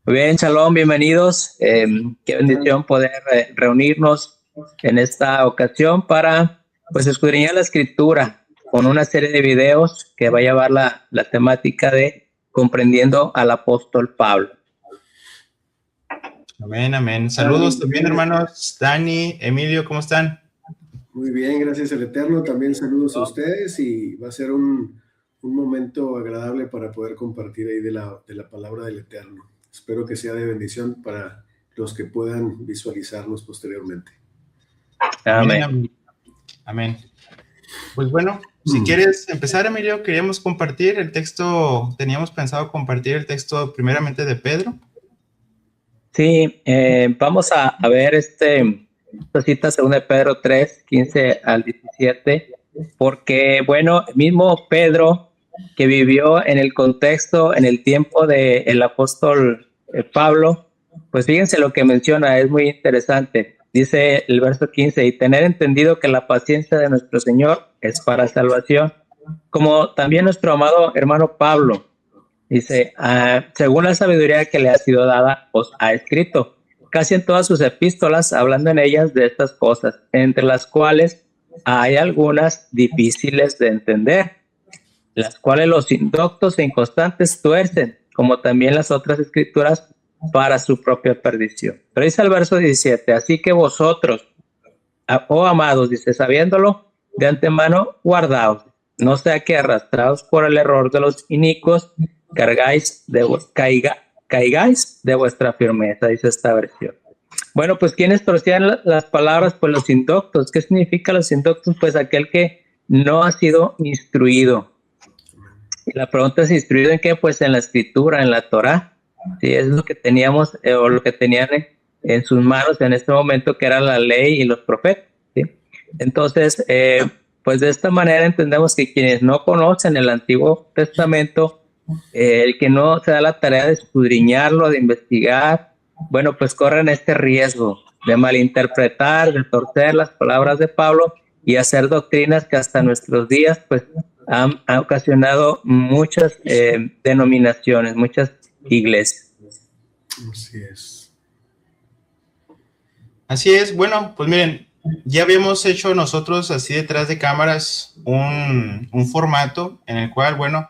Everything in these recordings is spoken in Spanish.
Muy bien, Shalom, bienvenidos. Qué bendición poder reunirnos en esta ocasión para pues escudriñar la Escritura con una serie de videos que va a llevar la temática de comprendiendo al apóstol Pablo. Amén, amén. Saludos también, hermanos Dani, Emilio, ¿cómo están? Muy bien, gracias al Eterno. También saludos a ustedes y va a ser un momento agradable para poder compartir ahí de la palabra del Eterno. Espero que sea de bendición para los que puedan visualizarnos posteriormente. Amén. Amén. Amén. Pues bueno, si quieres empezar, Emilio, queríamos compartir el texto, teníamos pensado compartir el texto primeramente de Pedro. Sí, vamos a ver esta cita segunda de Pedro 3, 15 al 17, porque, bueno, mismo Pedro, que vivió en el contexto, en el tiempo del apóstol Pablo, pues fíjense lo que menciona, es muy interesante. Dice el verso 15, y tener entendido que la paciencia de nuestro Señor es para salvación, como también nuestro amado hermano Pablo. Dice, según la sabiduría que le ha sido dada, os ha escrito casi en todas sus epístolas, hablando en ellas de estas cosas, entre las cuales hay algunas difíciles de entender, las cuales los indoctos e inconstantes tuercen, como también las otras escrituras, para su propia perdición. Pero dice el verso 17, así que vosotros, oh amados, dice, sabiéndolo de antemano, guardaos, no sea que arrastrados por el error de los inicuos, caigáis de vuestra firmeza, dice esta versión. Bueno, pues ¿quiénes torcían las palabras? Pues los indoctos. ¿Qué significa los indoctos? Pues aquel que no ha sido instruido. Y la pregunta es, ¿instruido en qué? Pues en la escritura, en la Torá. Sí, es lo que teníamos o lo que tenían en sus manos en este momento, que era la ley y los profetas. ¿Sí? Entonces, pues de esta manera entendemos que quienes no conocen el Antiguo Testamento, el que no se da la tarea de escudriñarlo, de investigar, bueno, pues corren este riesgo de malinterpretar, de torcer las palabras de Pablo y hacer doctrinas que hasta nuestros días pues han ocasionado muchas denominaciones, muchas iglesias. Así es. Así es, bueno, pues miren, ya habíamos hecho nosotros así detrás de cámaras un formato en el cual, bueno,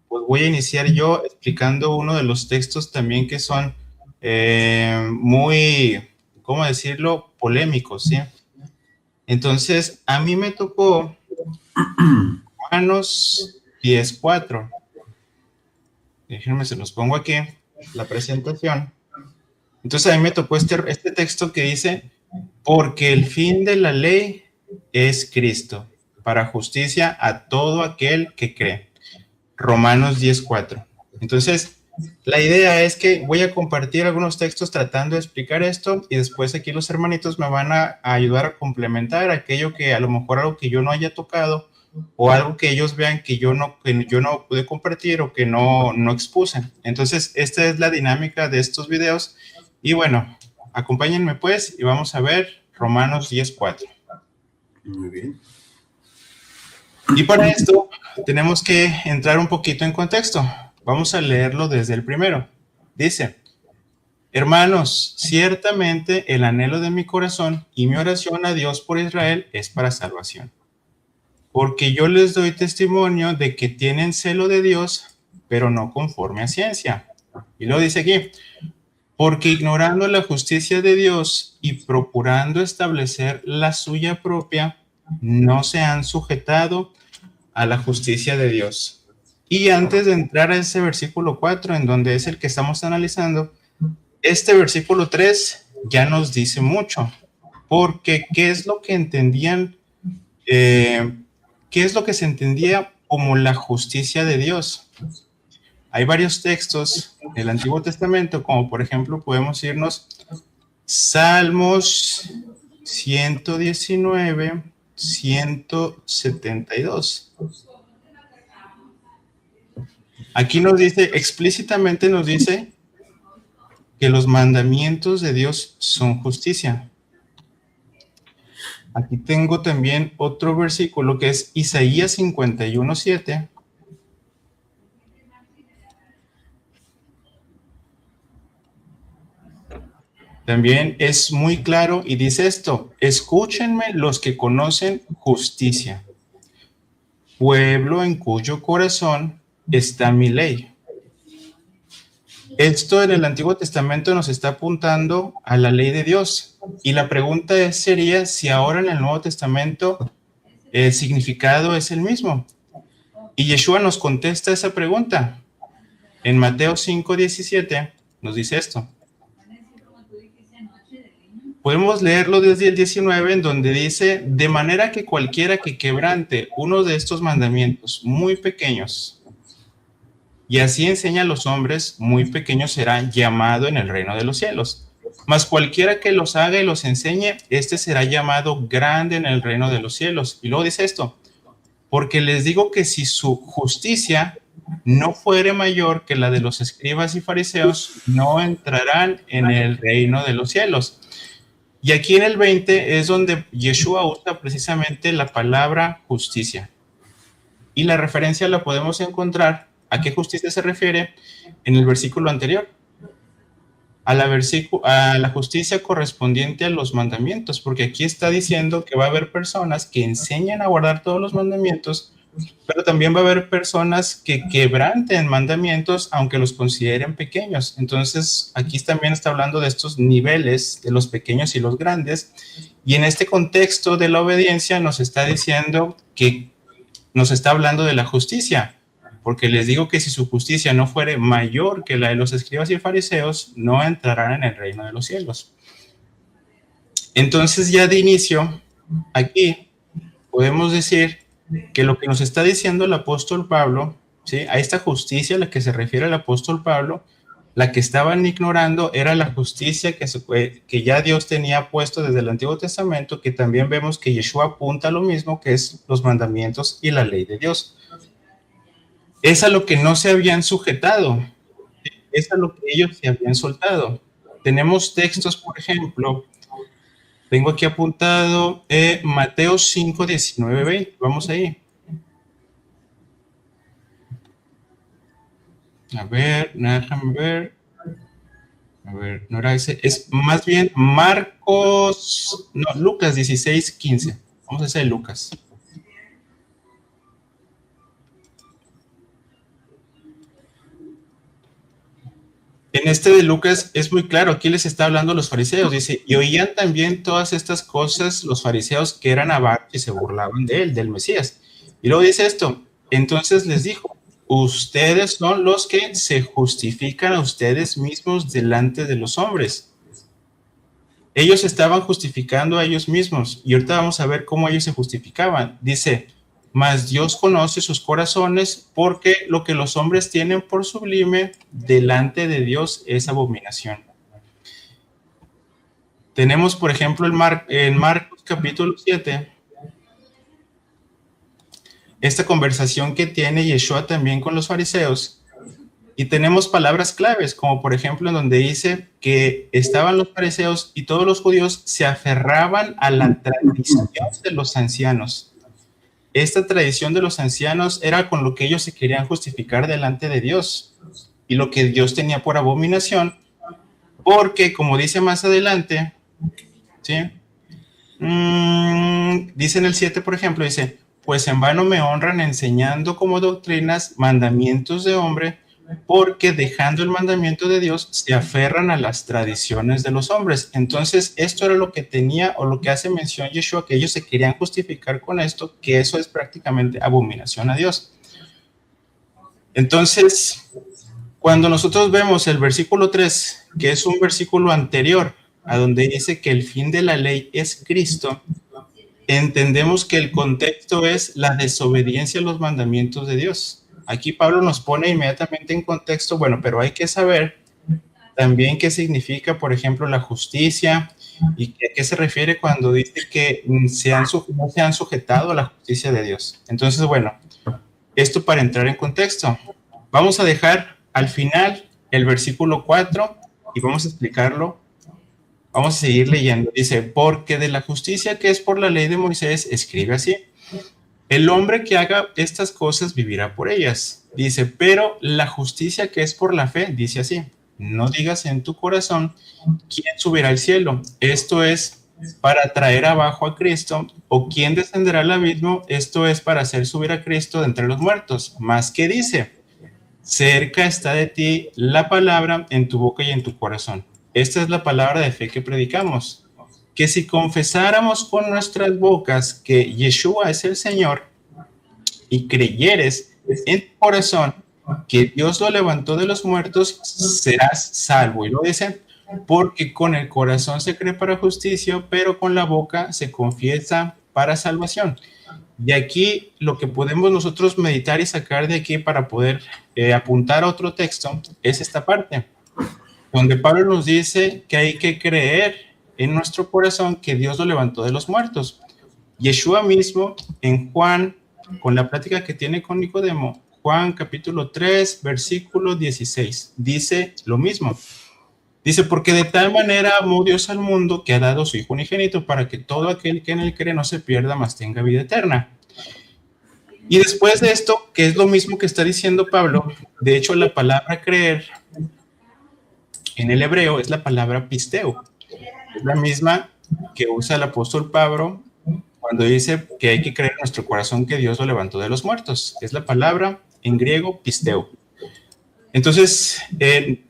pues voy a iniciar yo explicando uno de los textos también que son muy, ¿cómo decirlo?, polémicos, ¿sí? Entonces, a mí me tocó Romanos 10:4. Déjenme, se los pongo aquí, la presentación. Entonces, a mí me tocó este texto que dice, porque el fin de la ley es Cristo, para justicia a todo aquel que cree. Romanos 10:4. Entonces, la idea es que voy a compartir algunos textos tratando de explicar esto y después aquí los hermanitos me van a ayudar a complementar aquello que a lo mejor algo que yo no haya tocado o algo que ellos vean que yo no pude compartir o que no expuse. Entonces, esta es la dinámica de estos videos y bueno, acompáñenme pues y vamos a ver Romanos 10:4. Muy bien. Y para esto tenemos que entrar un poquito en contexto. Vamos a leerlo desde el primero. Dice, hermanos, ciertamente el anhelo de mi corazón y mi oración a Dios por Israel es para salvación. Porque yo les doy testimonio de que tienen celo de Dios, pero no conforme a ciencia. Y lo dice aquí, porque ignorando la justicia de Dios y procurando establecer la suya propia, no se han sujetado a la justicia de Dios. Y antes de entrar a ese versículo 4, en donde es el que estamos analizando, este versículo 3 ya nos dice mucho, porque ¿qué es lo que entendían? ¿Qué es lo que se entendía como la justicia de Dios? Hay varios textos del Antiguo Testamento, como por ejemplo podemos irnos Salmos 119, 172. Aquí nos dice, explícitamente nos dice que los mandamientos de Dios son justicia. Aquí tengo también otro versículo que es Isaías También es muy claro y dice esto: escúchenme los que conocen justicia, pueblo en cuyo corazón está mi ley. Esto en el Antiguo Testamento nos está apuntando a la ley de Dios. Y la pregunta sería si ahora en el Nuevo Testamento el significado es el mismo. Y Yeshua nos contesta esa pregunta. En Mateo 5:17 nos dice esto. Podemos leerlo desde el 19, en donde dice: de manera que cualquiera que quebrante uno de estos mandamientos muy pequeños, y así enseña a los hombres, muy pequeños será llamado en el reino de los cielos. Mas cualquiera que los haga y los enseñe, este será llamado grande en el reino de los cielos. Y luego dice esto: porque les digo que si su justicia no fuere mayor que la de los escribas y fariseos, no entrarán en el reino de los cielos. Y aquí en el 20 es donde Yeshua usa precisamente la palabra justicia. Y la referencia la podemos encontrar. ¿A qué justicia se refiere? En el versículo anterior. A la justicia correspondiente a los mandamientos, porque aquí está diciendo que va a haber personas que enseñan a guardar todos los mandamientos, pero también va a haber personas que quebranten mandamientos aunque los consideren pequeños. Entonces aquí también está hablando de estos niveles, de los pequeños y los grandes, y en este contexto de la obediencia nos está diciendo que nos está hablando de la justicia, porque les digo que si su justicia no fuere mayor que la de los escribas y fariseos, no entrarán en el reino de los cielos. Entonces ya de inicio, aquí podemos decir que lo que nos está diciendo el apóstol Pablo, ¿sí? A esta justicia a la que se refiere el apóstol Pablo, la que estaban ignorando era la justicia que ya Dios tenía puesto desde el Antiguo Testamento, que también vemos que Yeshua apunta a lo mismo, que es los mandamientos y la ley de Dios. Es a lo que no se habían sujetado, es a lo que ellos se habían soltado. Tenemos textos, por ejemplo, tengo aquí apuntado Mateo 5, 19, 20. Vamos ahí. A ver, déjame ver. A ver, no era ese. Es más bien Marcos, no, Lucas 16, 15. Vamos a hacer Lucas. En este de Lucas es muy claro, aquí les está hablando a los fariseos, dice: y oían también todas estas cosas los fariseos que eran avaros y se burlaban de él, del Mesías. Y luego dice esto: entonces les dijo: ustedes son los que se justifican a ustedes mismos delante de los hombres. Ellos estaban justificando a ellos mismos, y ahorita vamos a ver cómo ellos se justificaban. Dice: mas Dios conoce sus corazones, porque lo que los hombres tienen por sublime delante de Dios es abominación. Tenemos, por ejemplo, en Marcos capítulo 7, esta conversación que tiene Yeshua también con los fariseos, y tenemos palabras claves, como por ejemplo en donde dice que estaban los fariseos y todos los judíos se aferraban a la tradición de los ancianos. Esta tradición de los ancianos era con lo que ellos se querían justificar delante de Dios, y lo que Dios tenía por abominación, porque como dice más adelante, ¿sí? Dice en el 7, por ejemplo, dice: pues en vano me honran enseñando como doctrinas mandamientos de hombre, porque dejando el mandamiento de Dios se aferran a las tradiciones de los hombres. Entonces esto era lo que tenía, o lo que hace mención Yeshua, que ellos se querían justificar con esto, que eso es prácticamente abominación a Dios. Entonces, cuando nosotros vemos el versículo 3, que es un versículo anterior a donde dice que el fin de la ley es Cristo, entendemos que el contexto es la desobediencia a los mandamientos de Dios. Aquí Pablo nos pone inmediatamente en contexto, bueno, pero hay que saber también qué significa, por ejemplo, la justicia, y a qué se refiere cuando dice que no se han sujetado a la justicia de Dios. Entonces, bueno, esto para entrar en contexto. Vamos a dejar al final el versículo 4 y vamos a explicarlo. Vamos a seguir leyendo. Dice: porque de la justicia que es por la ley de Moisés, escribe así: el hombre que haga estas cosas vivirá por ellas. Dice: pero la justicia que es por la fe, dice así: no digas en tu corazón, ¿quién subirá al cielo? Esto es para traer abajo a Cristo, o ¿quién descenderá al abismo? Esto es para hacer subir a Cristo de entre los muertos. Más que dice, cerca está de ti la palabra en tu boca y en tu corazón. Esta es la palabra de fe que predicamos. Que si confesáramos con nuestras bocas que Yeshua es el Señor y creyeres en tu corazón que Dios lo levantó de los muertos, serás salvo. Y lo dice, porque con el corazón se cree para justicia, pero con la boca se confiesa para salvación. Y aquí lo que podemos nosotros meditar y sacar de aquí para poder apuntar a otro texto es esta parte, donde Pablo nos dice que hay que creer en nuestro corazón que Dios lo levantó de los muertos. Yeshua mismo en Juan, con la plática que tiene con Nicodemo, Juan capítulo 3, versículo 16, dice lo mismo. Dice, porque de tal manera amó Dios al mundo que ha dado su Hijo unigénito para que todo aquel que en él cree no se pierda, mas tenga vida eterna. Y después de esto, que es lo mismo que está diciendo Pablo, de hecho la palabra creer en el hebreo es la palabra pisteo. Es la misma que usa el apóstol Pablo cuando dice que hay que creer en nuestro corazón que Dios lo levantó de los muertos. Es la palabra en griego pisteo. Entonces,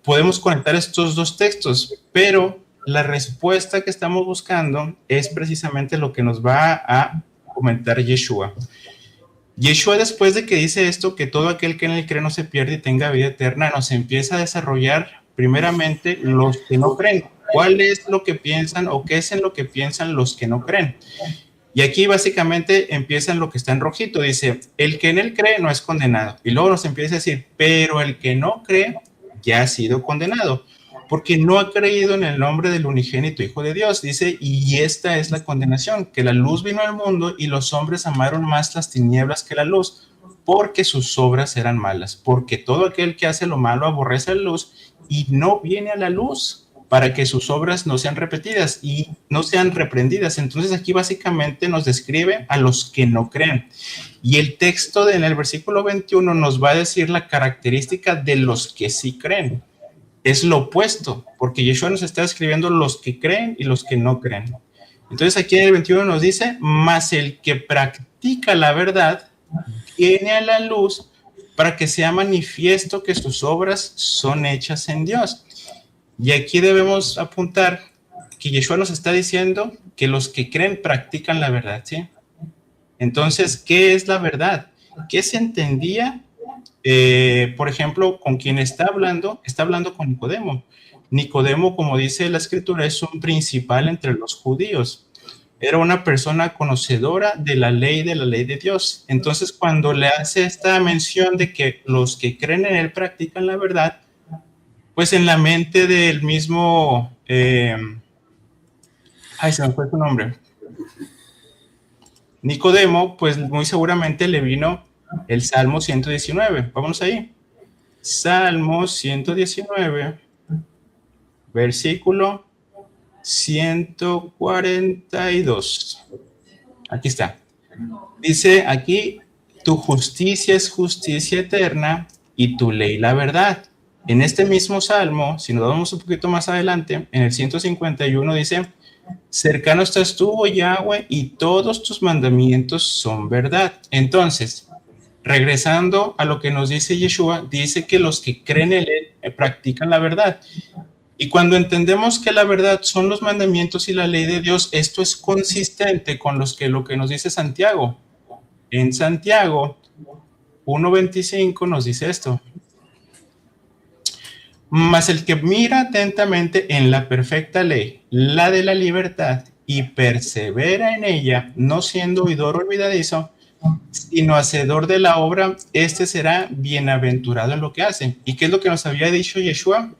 podemos conectar estos dos textos, pero la respuesta que estamos buscando es precisamente lo que nos va a comentar Yeshua. Yeshua, después de que dice esto, que todo aquel que en él cree no se pierde y tenga vida eterna, nos empieza a desarrollar primeramente los que no creen. ¿Cuál es lo que piensan o qué es en lo que piensan los que no creen? Y aquí básicamente empieza en lo que está en rojito, dice, el que en él cree no es condenado. Y luego nos empieza a decir, pero el que no cree ya ha sido condenado, porque no ha creído en el nombre del unigénito Hijo de Dios. Dice, y esta es la condenación, que la luz vino al mundo y los hombres amaron más las tinieblas que la luz, porque sus obras eran malas. Porque todo aquel que hace lo malo aborrece la luz y no viene a la luz, para que sus obras no sean repetidas y no sean reprendidas. Entonces aquí básicamente nos describe a los que no creen. Y el texto en el versículo 21 nos va a decir la característica de los que sí creen. Es lo opuesto, porque Yeshua nos está describiendo los que creen y los que no creen. Entonces aquí en el 21 nos dice, mas el que practica la verdad viene a la luz para que sea manifiesto que sus obras son hechas en Dios. Y aquí debemos apuntar que Yeshua nos está diciendo que los que creen practican la verdad, ¿sí? Entonces, ¿qué es la verdad? ¿Qué se entendía? Por ejemplo, con quien está hablando con Nicodemo. Nicodemo, como dice la escritura, es un principal entre los judíos. Era una persona conocedora de la ley de Dios. Entonces, cuando le hace esta mención de que los que creen en él practican la verdad, pues en la mente del mismo, se me fue su nombre, Nicodemo, pues muy seguramente le vino el Salmo 119. Vámonos ahí. Salmo 119, versículo 142. Aquí está. Dice aquí, tu justicia es justicia eterna y tu ley la verdad. En este mismo Salmo, si nos vamos un poquito más adelante, en el 151 dice, cercano estás tú, oh Yahweh, y todos tus mandamientos son verdad. Entonces, regresando a lo que nos dice Yeshua, dice que los que creen en él practican la verdad. Y cuando entendemos que la verdad son los mandamientos y la ley de Dios, esto es consistente con lo que nos dice Santiago. En Santiago 1:25 nos dice esto. Mas el que mira atentamente en la perfecta ley, la de la libertad, y persevera en ella, no siendo oidor olvidadizo, sino hacedor de la obra, este será bienaventurado en lo que hace. ¿Y qué es lo que nos había dicho Yeshua?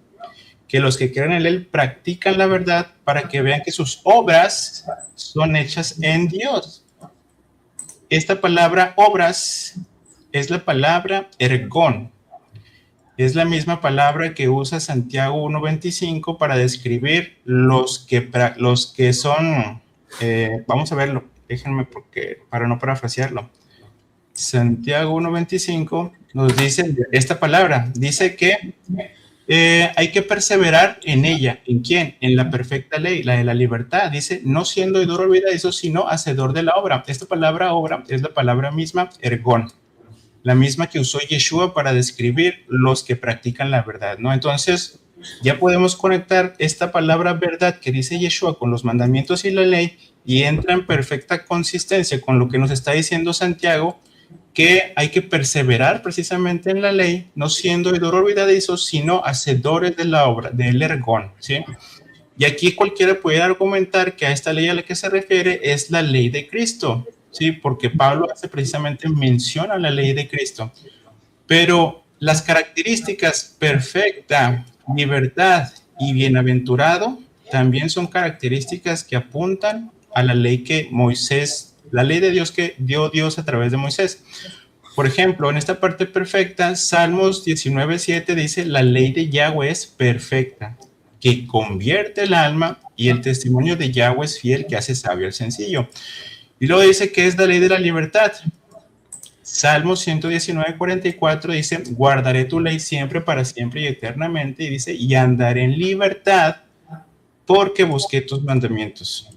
Que los que creen en él practican la verdad para que vean que sus obras son hechas en Dios. Esta palabra obras es la palabra ergón. Es la misma palabra que usa Santiago 1:25 para describir los que son, vamos a verlo, déjenme para no parafrasearlo. Santiago 1:25 nos dice esta palabra, dice que hay que perseverar en ella. ¿En quién? En la perfecta ley, la de la libertad. Dice, no siendo oidor olvidadizo, sino hacedor de la obra. Esta palabra obra es la palabra misma, ergón, la misma que usó Yeshua para describir los que practican la verdad, ¿no? Entonces, ya podemos conectar esta palabra verdad que dice Yeshua con los mandamientos y la ley, y entra en perfecta consistencia con lo que nos está diciendo Santiago, que hay que perseverar precisamente en la ley, no siendo oidor olvidadizo, sino hacedores de la obra, del ergón, ¿sí? Y aquí cualquiera puede argumentar que a esta ley a la que se refiere es la ley de Cristo, ¿sí? Porque Pablo hace precisamente mención a la ley de Cristo. Pero las características perfecta, libertad y bienaventurado también son características que apuntan a la ley que Moisés, la ley de Dios que dio Dios a través de Moisés. Por ejemplo, en esta parte perfecta, Salmos 19:7 dice, la ley de Yahweh es perfecta, que convierte el alma, y el testimonio de Yahweh es fiel, que hace sabio al sencillo. Y luego dice que es la ley de la libertad. Salmos 119:44 dice, guardaré tu ley siempre, para siempre y eternamente, y dice, y andaré en libertad porque busqué tus mandamientos.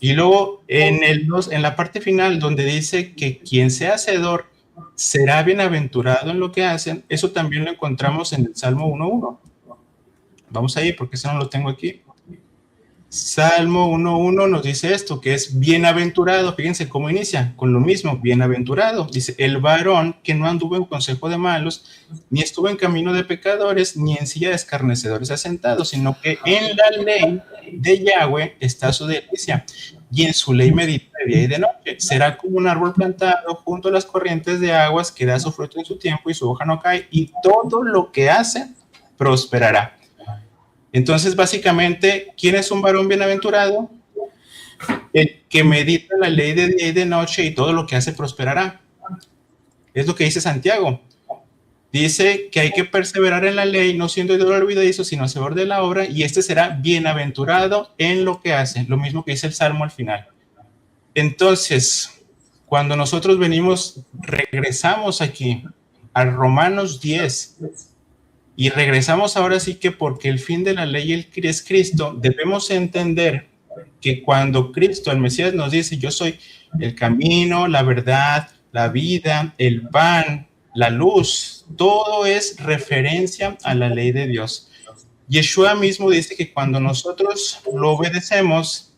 Y luego en la parte final, donde dice que quien sea hacedor será bienaventurado en lo que hacen, eso también lo encontramos en el Salmo 1:1. Vamos ahí, porque eso no lo tengo aquí. Salmo 1:1 nos dice esto, que es bienaventurado. Fíjense cómo inicia, con lo mismo, bienaventurado. Dice, el varón que no anduvo en consejo de malos, ni estuvo en camino de pecadores, ni en silla de escarnecedores asentado, sino que en la ley de Yahweh está su delicia, y en su ley medita de día y de noche. Será como un árbol plantado junto a las corrientes de aguas, que da su fruto en su tiempo y su hoja no cae, y todo lo que hace prosperará. Entonces, básicamente, ¿quién es un varón bienaventurado? El que medita la ley de día y de noche, y todo lo que hace prosperará. Es lo que dice Santiago. Dice que hay que perseverar en la ley, no siendo oidor olvidadizo, sino hacedor de la obra, y este será bienaventurado en lo que hace. Lo mismo que dice el Salmo al final. Entonces, cuando nosotros regresamos aquí a Romanos 10, y regresamos ahora sí que porque el fin de la ley es Cristo, debemos entender que cuando Cristo, el Mesías, nos dice, yo soy el camino, la verdad, la vida, el pan, la luz, todo es referencia a la ley de Dios. Yeshua mismo dice que cuando nosotros lo obedecemos,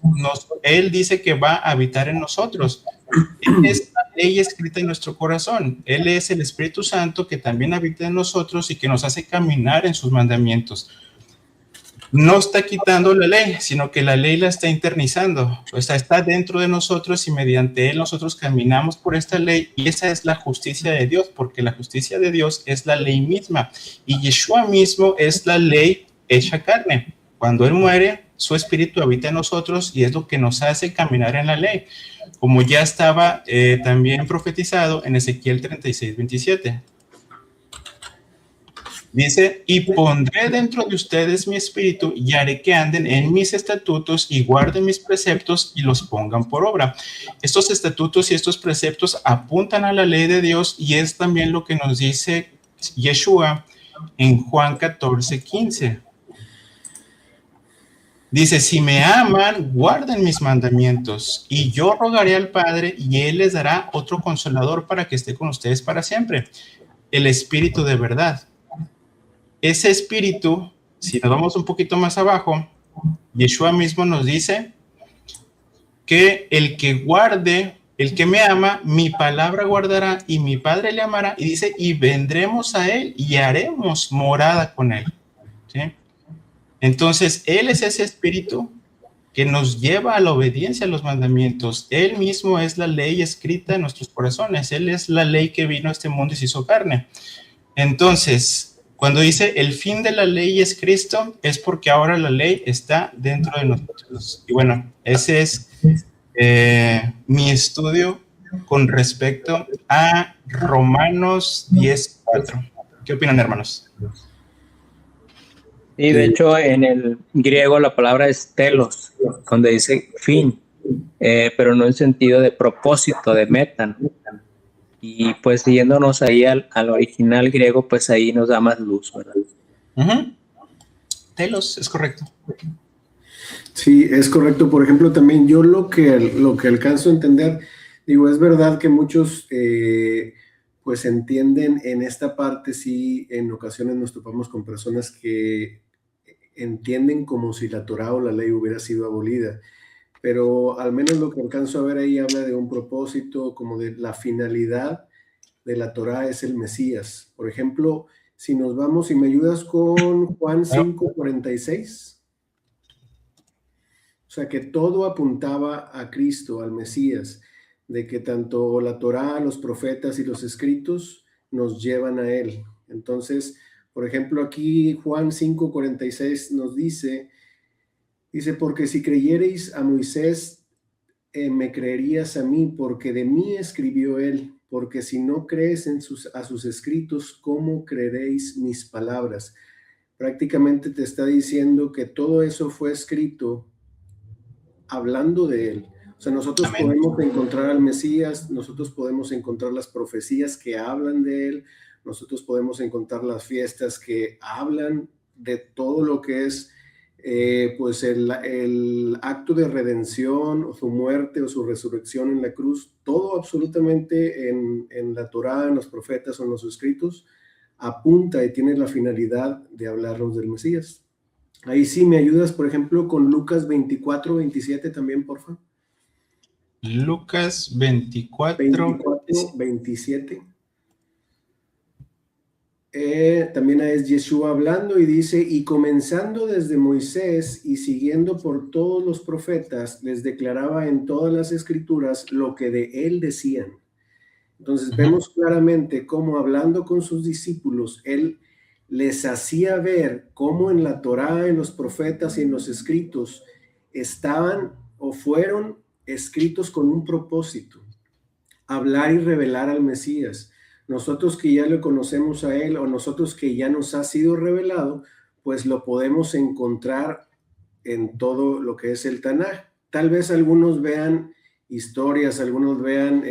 Él dice que va a habitar en nosotros. Es la ley escrita en nuestro corazón. Él es el Espíritu Santo que también habita en nosotros y que nos hace caminar en sus mandamientos. No está quitando la ley, sino que la ley la está internizando. O sea, está dentro de nosotros, y mediante Él nosotros caminamos por esta ley, y esa es la justicia de Dios, porque la justicia de Dios es la ley misma, y Yeshua mismo es la ley hecha carne. Cuando Él muere, su Espíritu habita en nosotros, y es lo que nos hace caminar en la ley, como ya estaba también profetizado en Ezequiel 36:27. Dice, y pondré dentro de ustedes mi espíritu, y haré que anden en mis estatutos, y guarden mis preceptos, y los pongan por obra. Estos estatutos y estos preceptos apuntan a la ley de Dios, y es también lo que nos dice Yeshua en Juan 14:15. Dice, si me aman, guarden mis mandamientos, y yo rogaré al Padre, y Él les dará otro consolador para que esté con ustedes para siempre, el Espíritu de verdad. Ese Espíritu, si nos vamos un poquito más abajo, Yeshua mismo nos dice que el que me ama, mi palabra guardará, y mi Padre le amará, y dice, y vendremos a Él, y haremos morada con Él, ¿sí? Entonces, Él es ese Espíritu que nos lleva a la obediencia a los mandamientos. Él mismo es la ley escrita en nuestros corazones. Él es la ley que vino a este mundo y se hizo carne. Entonces, cuando dice el fin de la ley es Cristo, es porque ahora la ley está dentro de nosotros. Y bueno, ese es mi estudio con respecto a Romanos 10:4. ¿Qué opinan, hermanos? Y de hecho en el griego la palabra es telos, donde dice fin, pero no en sentido de propósito, de meta. Y pues yéndonos ahí al original griego, pues ahí nos da más luz, ¿verdad? Telos, es correcto. Sí, es correcto. Por ejemplo, también yo lo que alcanzo a entender, digo, es verdad que muchos pues entienden en esta parte, sí, en ocasiones nos topamos con personas que entienden como si la Torá o la ley hubiera sido abolida, pero al menos lo que alcanzo a ver ahí habla de un propósito, como de la finalidad de la Torá es el Mesías. Por ejemplo, si nos vamos y me ayudas con Juan 5:46. O sea, que todo apuntaba a Cristo, al Mesías, de que tanto la Torá, los profetas y los escritos nos llevan a Él. Entonces, por ejemplo, aquí Juan 5:46 nos dice, porque si creyereis a Moisés, me creerías a mí, porque de mí escribió él, porque si no crees a sus escritos, ¿cómo creeréis mis palabras? Prácticamente te está diciendo que todo eso fue escrito hablando de él. O sea, nosotros Amén. podemos encontrar al Mesías, nosotros podemos encontrar las profecías que hablan de él, nosotros podemos encontrar las fiestas que hablan de todo lo que es pues el acto de redención, o su muerte o su resurrección en la cruz, todo absolutamente en la Torá, en los profetas o en los escritos, apunta y tiene la finalidad de hablarnos del Mesías. Ahí sí me ayudas, por ejemplo, con Lucas 24:27 también, por favor. Lucas 24:27. También es Yeshua hablando y dice, y comenzando desde Moisés y siguiendo por todos los profetas, les declaraba en todas las escrituras lo que de él decían. Entonces vemos claramente cómo hablando con sus discípulos, él les hacía ver cómo en la Torá, en los profetas y en los escritos estaban o fueron escritos con un propósito, hablar y revelar al Mesías. Nosotros que ya lo conocemos a él o nosotros que ya nos ha sido revelado, pues lo podemos encontrar en todo lo que es el Tanaj. Tal vez algunos vean historias, algunos vean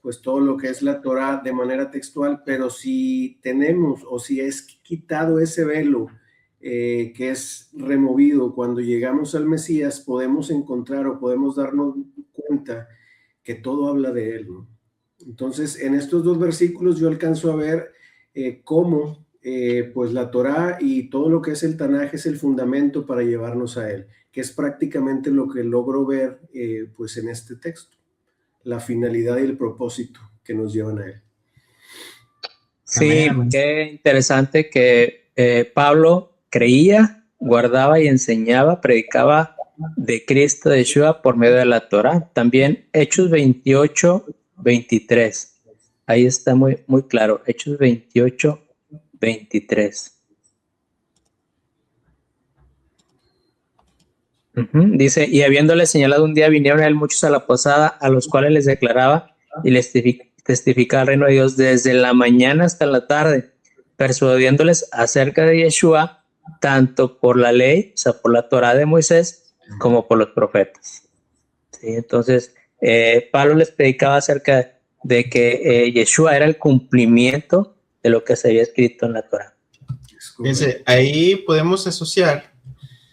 pues todo lo que es la Torá de manera textual, pero si tenemos o si es quitado ese velo que es removido cuando llegamos al Mesías, podemos encontrar o podemos darnos cuenta que todo habla de él, ¿no? Entonces, en estos dos versículos yo alcanzo a ver cómo pues la Torá y todo lo que es el Tanaj es el fundamento para llevarnos a él, que es prácticamente lo que logro ver pues en este texto, la finalidad y el propósito que nos llevan a él. Sí, qué interesante que Pablo creía, guardaba y enseñaba, predicaba de Cristo de Yeshua por medio de la Torá. También Hechos 28:23. Ahí está muy, muy claro. Hechos 28:23. Dice, y habiéndole señalado un día, vinieron a él muchos a la posada, a los cuales les declaraba y les testificaba el reino de Dios desde la mañana hasta la tarde, persuadiéndoles acerca de Yeshua, tanto por la ley, o sea, por la Torá de Moisés, como por los profetas. ¿Sí? Entonces, Pablo les predicaba acerca de que Yeshua era el cumplimiento de lo que se había escrito en la Torá. Fíjense, ahí podemos asociar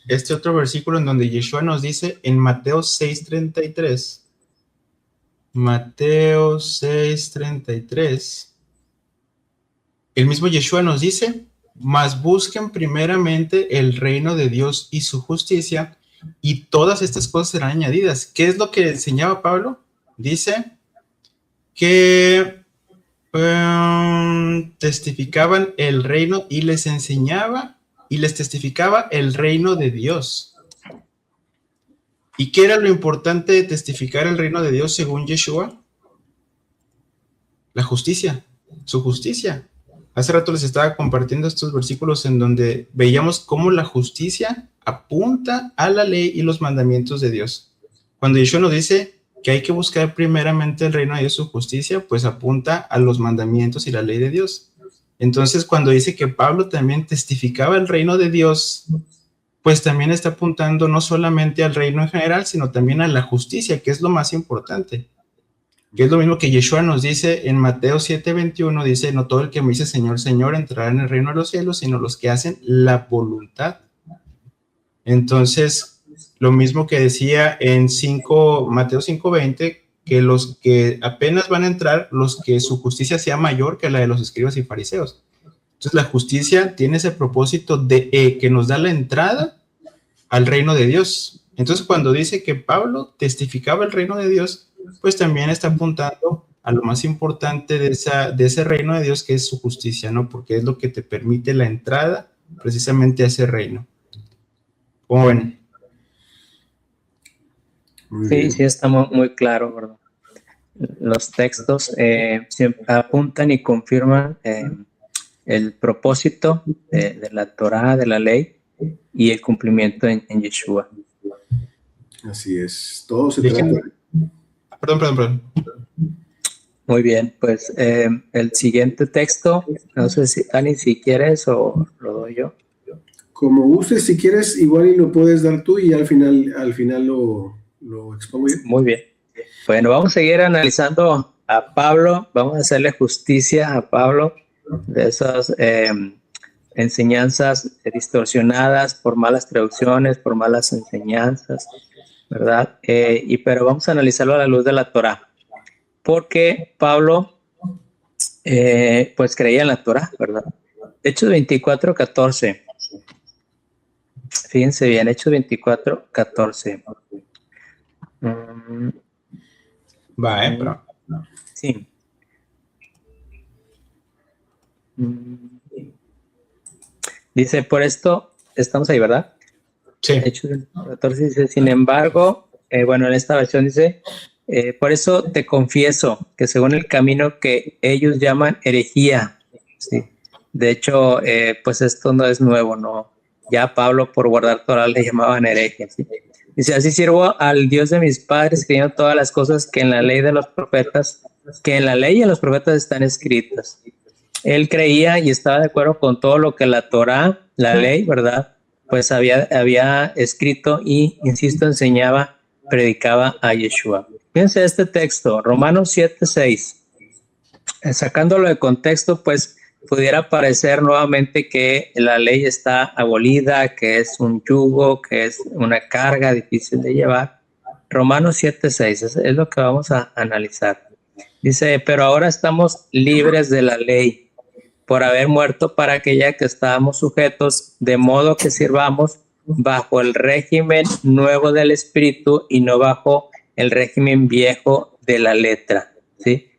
este otro versículo en donde Yeshua nos dice en Mateo 6:33. Mateo 6:33. El mismo Yeshua nos dice, mas busquen primeramente el reino de Dios y su justicia, y todas estas cosas serán añadidas. ¿Qué es lo que enseñaba Pablo? Dice que testificaban el reino y les enseñaba y les testificaba el reino de Dios. ¿Y qué era lo importante de testificar el reino de Dios según Yeshua? La justicia, su justicia. Hace rato les estaba compartiendo estos versículos en donde veíamos cómo la justicia apunta a la ley y los mandamientos de Dios. Cuando Yeshua nos dice que hay que buscar primeramente el reino de Dios y su justicia, pues apunta a los mandamientos y la ley de Dios. Entonces, cuando dice que Pablo también testificaba el reino de Dios, pues también está apuntando no solamente al reino en general, sino también a la justicia, que es lo más importante. que es lo mismo que Yeshua nos dice en Mateo 7:21, dice, no todo el que me dice Señor, Señor entrará en el reino de los cielos, sino los que hacen la voluntad. Entonces, lo mismo que decía en Mateo 5:20, que los que apenas van a entrar, los que su justicia sea mayor que la de los escribas y fariseos. Entonces, la justicia tiene ese propósito de que nos da la entrada al reino de Dios. Entonces, cuando dice que Pablo testificaba el reino de Dios, pues también está apuntando a lo más importante de ese reino de Dios, que es su justicia, ¿no? Porque es lo que te permite la entrada precisamente a ese reino. ¿Cómo ven? Sí, está muy claro, ¿verdad? Los textos siempre apuntan y confirman el propósito de la Torá, de la ley, y el cumplimiento en Yeshua. Así es. Todo se trata. Perdón. Muy bien, pues el siguiente texto, no sé si Ani, si quieres o lo doy yo. Como gustes, si quieres, igual y lo puedes dar tú y al final lo expongo yo. Muy bien. Bueno, vamos a seguir analizando a Pablo, vamos a hacerle justicia a Pablo de esas enseñanzas distorsionadas por malas traducciones, por malas enseñanzas, ¿verdad? Pero vamos a analizarlo a la luz de la Torá, porque Pablo pues creía en la Torá, ¿verdad? Hechos 24:14. Fíjense bien, Hechos 24:14. Pero... Sí. Dice, por esto, estamos ahí, ¿verdad? Sí. Hechos 14 dice, sin embargo, en esta versión dice, por eso te confieso que según el camino que ellos llaman herejía, ¿sí? De hecho, pues esto no es nuevo, ¿no? Ya Pablo por guardar Torah le llamaban hereje, ¿sí? Dice, así sirvo al Dios de mis padres, creyendo todas las cosas que en la ley de los profetas, que en la ley y en los profetas están escritas. Él creía y estaba de acuerdo con todo lo que la Torá, la ley, ¿verdad? Pues había escrito y, insisto, enseñaba, predicaba a Yeshua. Fíjense este texto, Romanos 7:6. Sacándolo de contexto, pues pudiera parecer nuevamente que la ley está abolida, que es un yugo, que es una carga difícil de llevar. Romanos 7:6 es lo que vamos a analizar. Dice, pero ahora estamos libres de la ley por haber muerto para aquella que estábamos sujetos, de modo que sirvamos bajo el régimen nuevo del espíritu y no bajo el régimen viejo de la letra, ¿sí?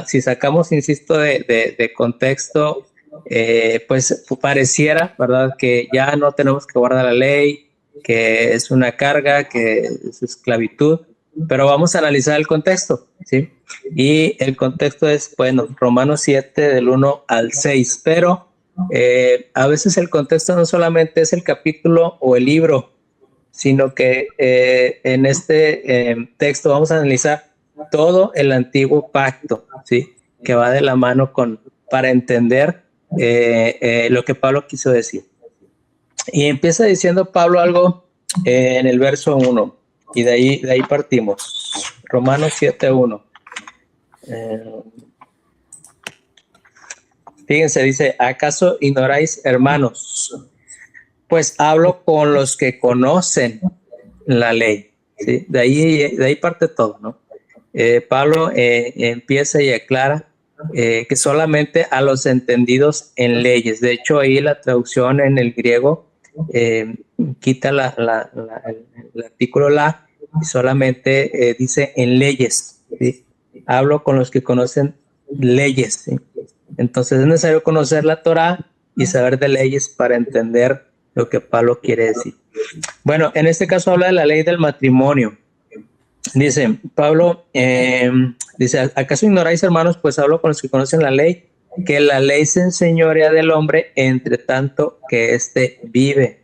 Si sacamos, insisto, de contexto, pues pareciera, ¿verdad?, que ya no tenemos que guardar la ley, que es una carga, que es esclavitud, pero vamos a analizar el contexto, ¿sí? Y el contexto es, bueno, Romanos 7 del 1 al 6, pero a veces el contexto no solamente es el capítulo o el libro, sino que en este texto vamos a analizar todo el antiguo pacto, ¿sí? Que va de la mano para entender lo que Pablo quiso decir. Y empieza diciendo Pablo algo en el verso 1, y de ahí partimos. Romanos 7:1. Fíjense, dice, ¿acaso ignoráis, hermanos? Pues hablo con los que conocen la ley, ¿sí? De ahí parte todo, ¿no? Pablo empieza y aclara que solamente a los entendidos en leyes. De hecho, ahí la traducción en el griego quita el artículo la y solamente dice en leyes, ¿sí? Hablo con los que conocen leyes, ¿sí? Entonces es necesario conocer la Torá y saber de leyes para entender lo que Pablo quiere decir. Bueno, en este caso habla de la ley del matrimonio. Dice Pablo, dice, ¿acaso ignoráis, hermanos? Pues hablo con los que conocen la ley, que la ley se enseñorea del hombre entre tanto que éste vive,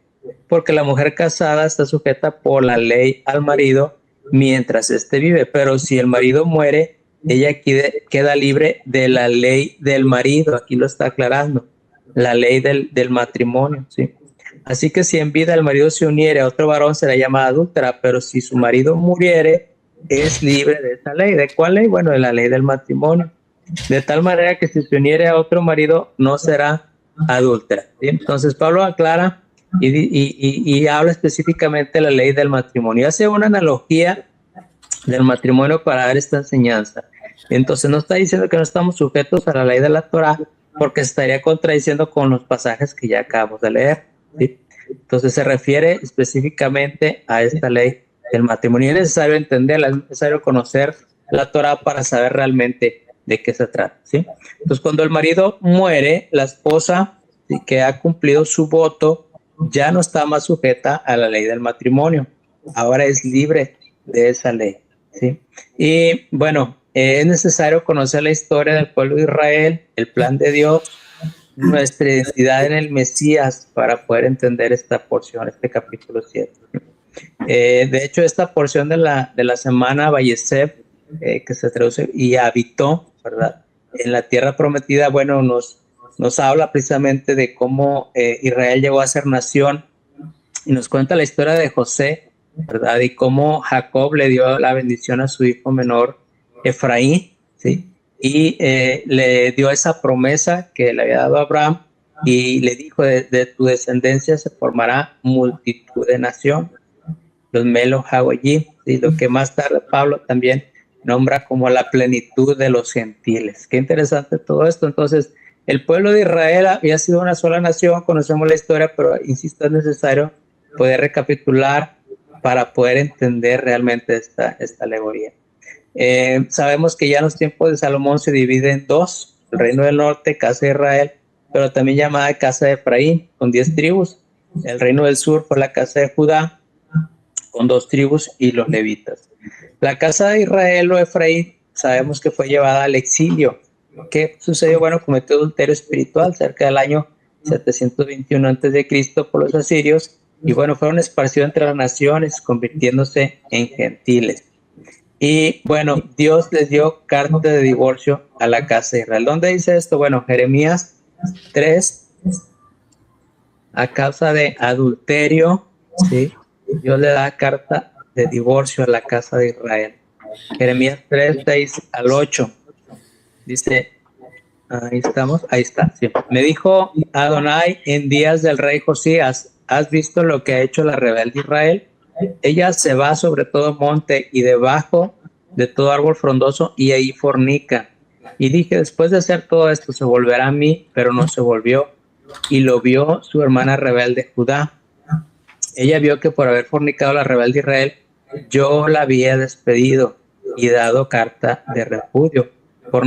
porque la mujer casada está sujeta por la ley al marido mientras éste vive, pero si el marido muere, ella queda libre de la ley del marido. Aquí lo está aclarando, la ley del matrimonio, ¿sí? Así que si en vida el marido se uniere a otro varón, será llamada adúltera, pero si su marido muriere, es libre de esa ley. ¿De cuál ley? Bueno, de la ley del matrimonio. De tal manera que si se uniere a otro marido, no será adúltera. ¿Sí? Entonces, Pablo aclara y habla específicamente de la ley del matrimonio. Hace una analogía del matrimonio para dar esta enseñanza. Entonces, no está diciendo que no estamos sujetos a la ley de la Torá, porque estaría contradiciendo con los pasajes que ya acabamos de leer. ¿Sí? Entonces, se refiere específicamente a esta ley del matrimonio. Es necesario entenderla, es necesario conocer la Torá para saber realmente de qué se trata. ¿Sí? Entonces, cuando el marido muere, la esposa, ¿sí?, que ha cumplido su voto, ya no está más sujeta a la ley del matrimonio. Ahora es libre de esa ley. ¿Sí? Y bueno, es necesario conocer la historia del pueblo de Israel, el plan de Dios, nuestra identidad en el Mesías para poder entender esta porción, este capítulo 7. De hecho, esta porción de la semana Vayesef, que se traduce y habitó, ¿verdad?, en la tierra prometida, bueno, nos habla precisamente de cómo Israel llegó a ser nación y nos cuenta la historia de José, ¿verdad?, y cómo Jacob le dio la bendición a su hijo menor Efraín, ¿sí?, y le dio esa promesa que le había dado a Abraham y le dijo, de tu descendencia se formará multitud de naciones, los Melo Hagoyim, ¿sí?, lo que más tarde Pablo también nombra como la plenitud de los gentiles. Qué interesante todo esto. Entonces, el pueblo de Israel había sido una sola nación, conocemos la historia, pero insisto, es necesario poder recapitular para poder entender realmente esta alegoría. Sabemos que ya en los tiempos de Salomón se divide en dos: el reino del norte, casa de Israel, pero también llamada casa de Efraín, con 10 tribus. El reino del sur fue la casa de Judá, con 2 tribus y los levitas. La casa de Israel o Efraín sabemos que fue llevada al exilio. ¿Qué sucedió? Bueno, cometió adulterio espiritual cerca del año 721 a.C. por los asirios, y bueno, fueron esparcidos entre las naciones, convirtiéndose en gentiles. Y bueno, Dios les dio carta de divorcio a la casa de Israel. ¿Dónde dice esto? Bueno, Jeremías 3, a causa de adulterio, ¿sí?, Dios le da carta de divorcio a la casa de Israel. Jeremías 3, 6 al 8. Dice, ahí está. Sí. Me dijo Adonai en días del rey Josías, ¿has visto lo que ha hecho la rebelde Israel? Ella se va sobre todo monte y debajo de todo árbol frondoso y ahí fornica. Y dije, después de hacer todo esto se volverá a mí, pero no se volvió. Y lo vio su hermana rebelde Judá. Ella vio que por haber fornicado la rebelde Israel, yo la había despedido y dado carta de repudio. Pero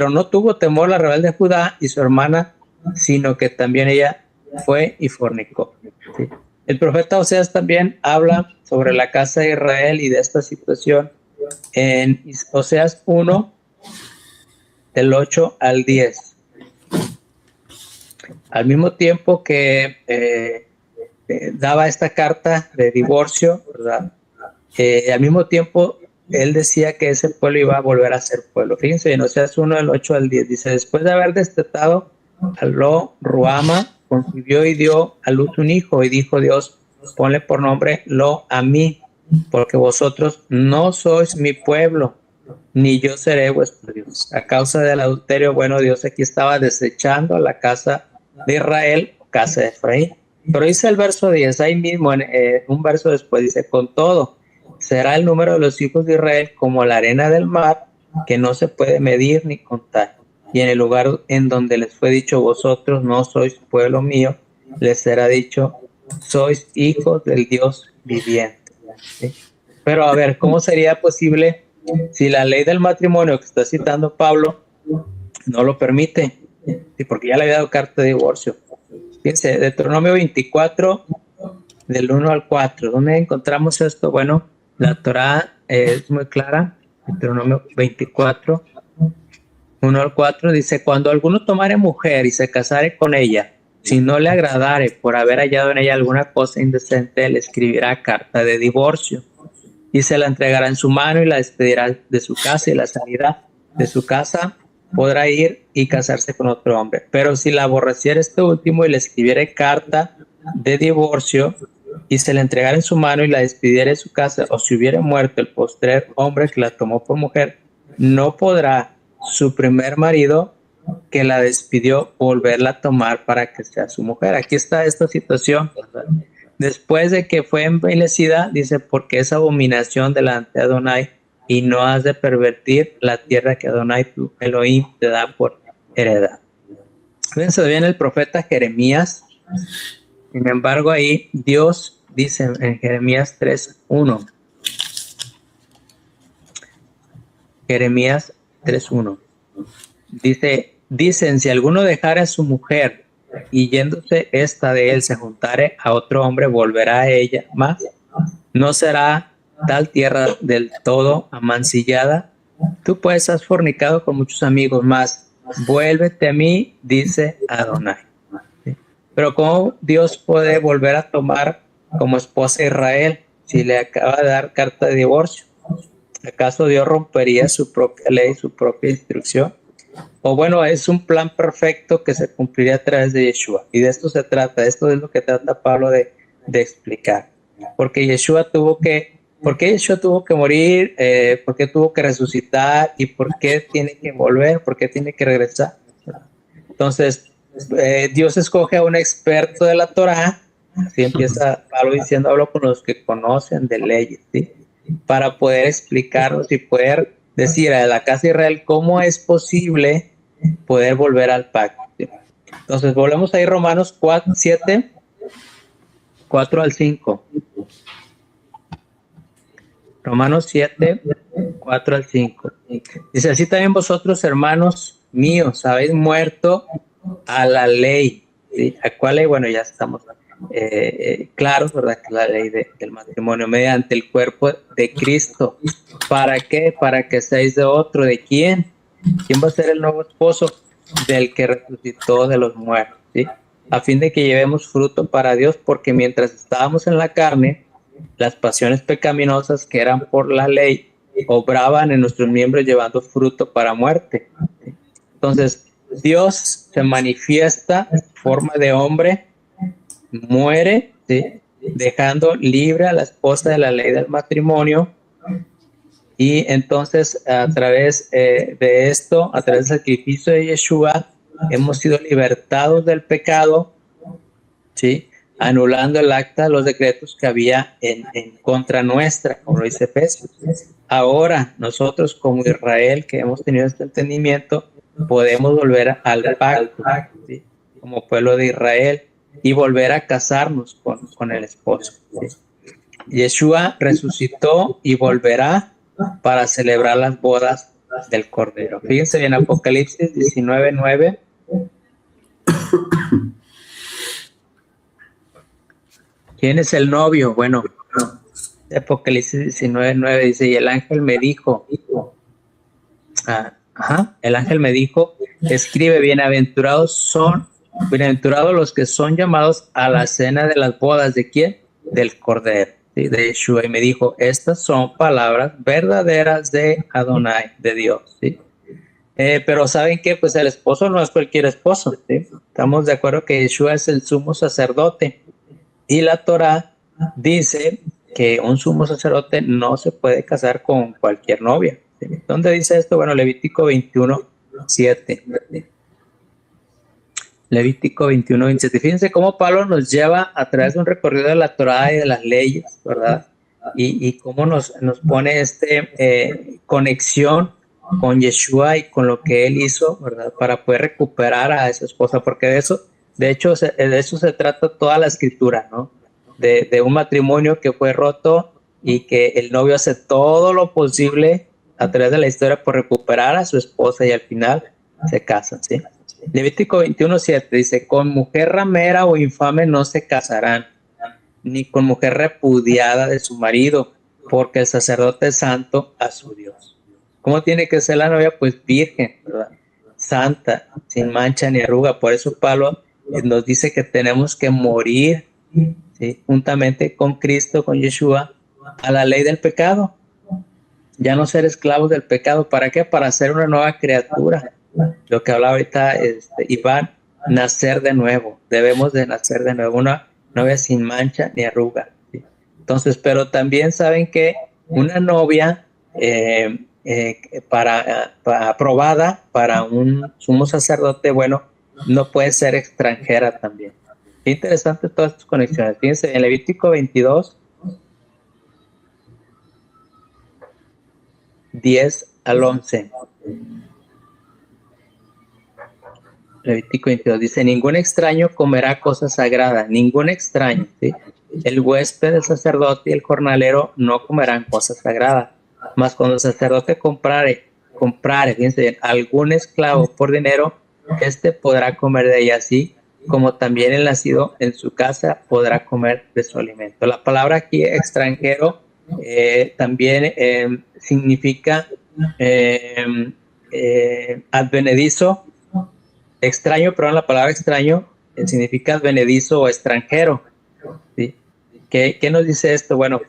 no tuvo temor la rebelde Judá y su hermana, sino que también ella fue y fornicó. ¿Sí? El profeta Oseas también habla sobre la casa de Israel y de esta situación en Oseas 1, del 8 al 10. Al mismo tiempo que daba esta carta de divorcio, ¿verdad?, al mismo tiempo él decía que ese pueblo iba a volver a ser pueblo. Fíjense, en Oseas 1, del 8 al 10, dice, después de haber destetado a Lo Ruama, concibió y dio a luz un hijo, y dijo Dios, ponle por nombre Lo a mí, porque vosotros no sois mi pueblo, ni yo seré vuestro Dios. A causa del adulterio, bueno, Dios aquí estaba desechando a la casa de Israel, casa de Efraín. Pero dice el verso 10, ahí mismo, un verso después, dice, con todo, será el número de los hijos de Israel como la arena del mar, que no se puede medir ni contar. Y en el lugar en donde les fue dicho, vosotros no sois pueblo mío, les será dicho, sois hijos del Dios viviente. ¿Sí? Pero a ver, ¿cómo sería posible si la ley del matrimonio que está citando Pablo no lo permite? Sí, porque ya le había dado carta de divorcio. Fíjense, Deuteronomio 24, del 1 al 4. ¿Dónde encontramos esto? Bueno, la Torá es muy clara. Deuteronomio 24, 1 al 4 dice, cuando alguno tomare mujer y se casare con ella, si no le agradare por haber hallado en ella alguna cosa indecente, le escribirá carta de divorcio y se la entregará en su mano y la despedirá de su casa, y la salida de su casa podrá ir y casarse con otro hombre. Pero si la aborreciera este último y le escribiere carta de divorcio, y se la entregara en su mano y la despidiera de su casa, o si hubiera muerto el postrer hombre que la tomó por mujer, no podrá su primer marido que la despidió volverla a tomar para que sea su mujer. Aquí está esta situación, ¿verdad? Después de que fue envilecida, dice, porque es abominación delante de Adonai, y no has de pervertir la tierra que Adonai tu Elohim te da por heredad. Fíjense bien el profeta Jeremías. Sin embargo, ahí Dios dice en Jeremías 3:1. Jeremías 3:1. Dicen, si alguno dejara a su mujer y yéndose esta de él se juntare a otro hombre, volverá a ella más. No será tal tierra del todo amancillada. Tú pues has fornicado con muchos amigos más. Vuélvete a mí, dice Adonai. ¿Sí? Pero ¿cómo Dios puede volver a tomar como esposa a Israel si le acaba de dar carta de divorcio? ¿Acaso Dios rompería su propia ley, su propia instrucción? O bueno, es un plan perfecto que se cumpliría a través de Yeshua. Y de esto se trata, esto es lo que trata Pablo de explicar. Porque Yeshua tuvo que morir, por qué tuvo que resucitar y por qué tiene que volver, por qué tiene que regresar. Entonces, Dios escoge a un experto de la Torá, así empieza Pablo diciendo, hablo con los que conocen de leyes, ¿sí? Para poder explicarlos y poder decir a la casa de Israel cómo es posible poder volver al pacto. ¿Sí? Entonces, volvemos ahí Romanos 4:7, 4 al 5. Romanos 7, 4 al 5. Dice, así también vosotros, hermanos míos, habéis muerto a la ley. ¿Sí? ¿A cuál ley? Bueno, ya estamos claros, ¿verdad? Que la ley del matrimonio mediante el cuerpo de Cristo. ¿Para qué? Para que seáis de otro. ¿De quién? ¿Quién va a ser el nuevo esposo? Del que resucitó de los muertos. ¿Sí? A fin de que llevemos fruto para Dios, porque mientras estábamos en la carne, las pasiones pecaminosas que eran por la ley obraban en nuestros miembros llevando fruto para muerte. Entonces, Dios se manifiesta en forma de hombre, muere, ¿sí? Dejando libre a la esposa de la ley del matrimonio, y entonces a través de esto, a través del sacrificio de Yeshua, hemos sido libertados del pecado, ¿sí? Anulando el acta, los decretos que había en contra nuestra, como lo dice Efesios. Ahora, nosotros como Israel, que hemos tenido este entendimiento, podemos volver al pacto, ¿sí? Como pueblo de Israel, y volver a casarnos con el esposo, ¿sí? Yeshua resucitó y volverá para celebrar las bodas del Cordero. Fíjense en Apocalipsis 19:9. ¿Quién es el novio? Bueno, Apocalipsis 19:9 dice, y el ángel me dijo, el ángel me dijo, escribe, bienaventurados los que son llamados a la cena de las bodas, ¿de quién? Del Cordero, ¿sí? De Yeshua. Y me dijo, estas son palabras verdaderas de Adonai, de Dios, ¿sí? Pero ¿saben qué? Pues el esposo no es cualquier esposo, ¿sí? Estamos de acuerdo que Yeshua es el sumo sacerdote. Y la Torá dice que un sumo sacerdote no se puede casar con cualquier novia. ¿Sí? ¿Dónde dice esto? Bueno, Levítico 21:7. Levítico 21:27. Fíjense cómo Pablo nos lleva a través de un recorrido de la Torá y de las leyes, ¿verdad? Y cómo nos pone conexión con Yeshua y con lo que él hizo, ¿verdad? Para poder recuperar a esa esposa, porque de eso se trata toda la escritura, ¿no? De un matrimonio que fue roto y que el novio hace todo lo posible a través de la historia por recuperar a su esposa y al final se casan, ¿sí? Levítico 21:7 dice, con mujer ramera o infame no se casarán, ni con mujer repudiada de su marido, porque el sacerdote es santo a su Dios. ¿Cómo tiene que ser la novia? Pues virgen, ¿verdad? Santa, sin mancha ni arruga. Por eso Pablo nos dice que tenemos que morir, ¿sí? Juntamente con Cristo, con Yeshua, a la ley del pecado. Ya no ser esclavos del pecado. ¿Para qué? Para ser una nueva criatura. Lo que hablaba ahorita Iván, nacer de nuevo. Debemos de nacer de nuevo. Una novia sin mancha ni arruga, ¿sí? Entonces, pero también saben que una novia aprobada para un sumo sacerdote, bueno, no puede ser extranjera también. Qué interesante todas estas conexiones. Fíjense, en Levítico 22, 10 al 11. Levítico 22 dice: ningún extraño comerá cosa sagrada, ningún extraño, ¿sí? El huésped, el sacerdote y el jornalero no comerán cosa sagrada, mas cuando el sacerdote comprare, fíjense bien, algún esclavo por dinero, este podrá comer de ella, así como también el nacido en su casa podrá comer de su alimento. La palabra aquí extranjero también significa advenedizo. Extraño, perdón, la palabra extraño significa advenedizo o extranjero, ¿sí? ¿Qué nos dice esto? Bueno,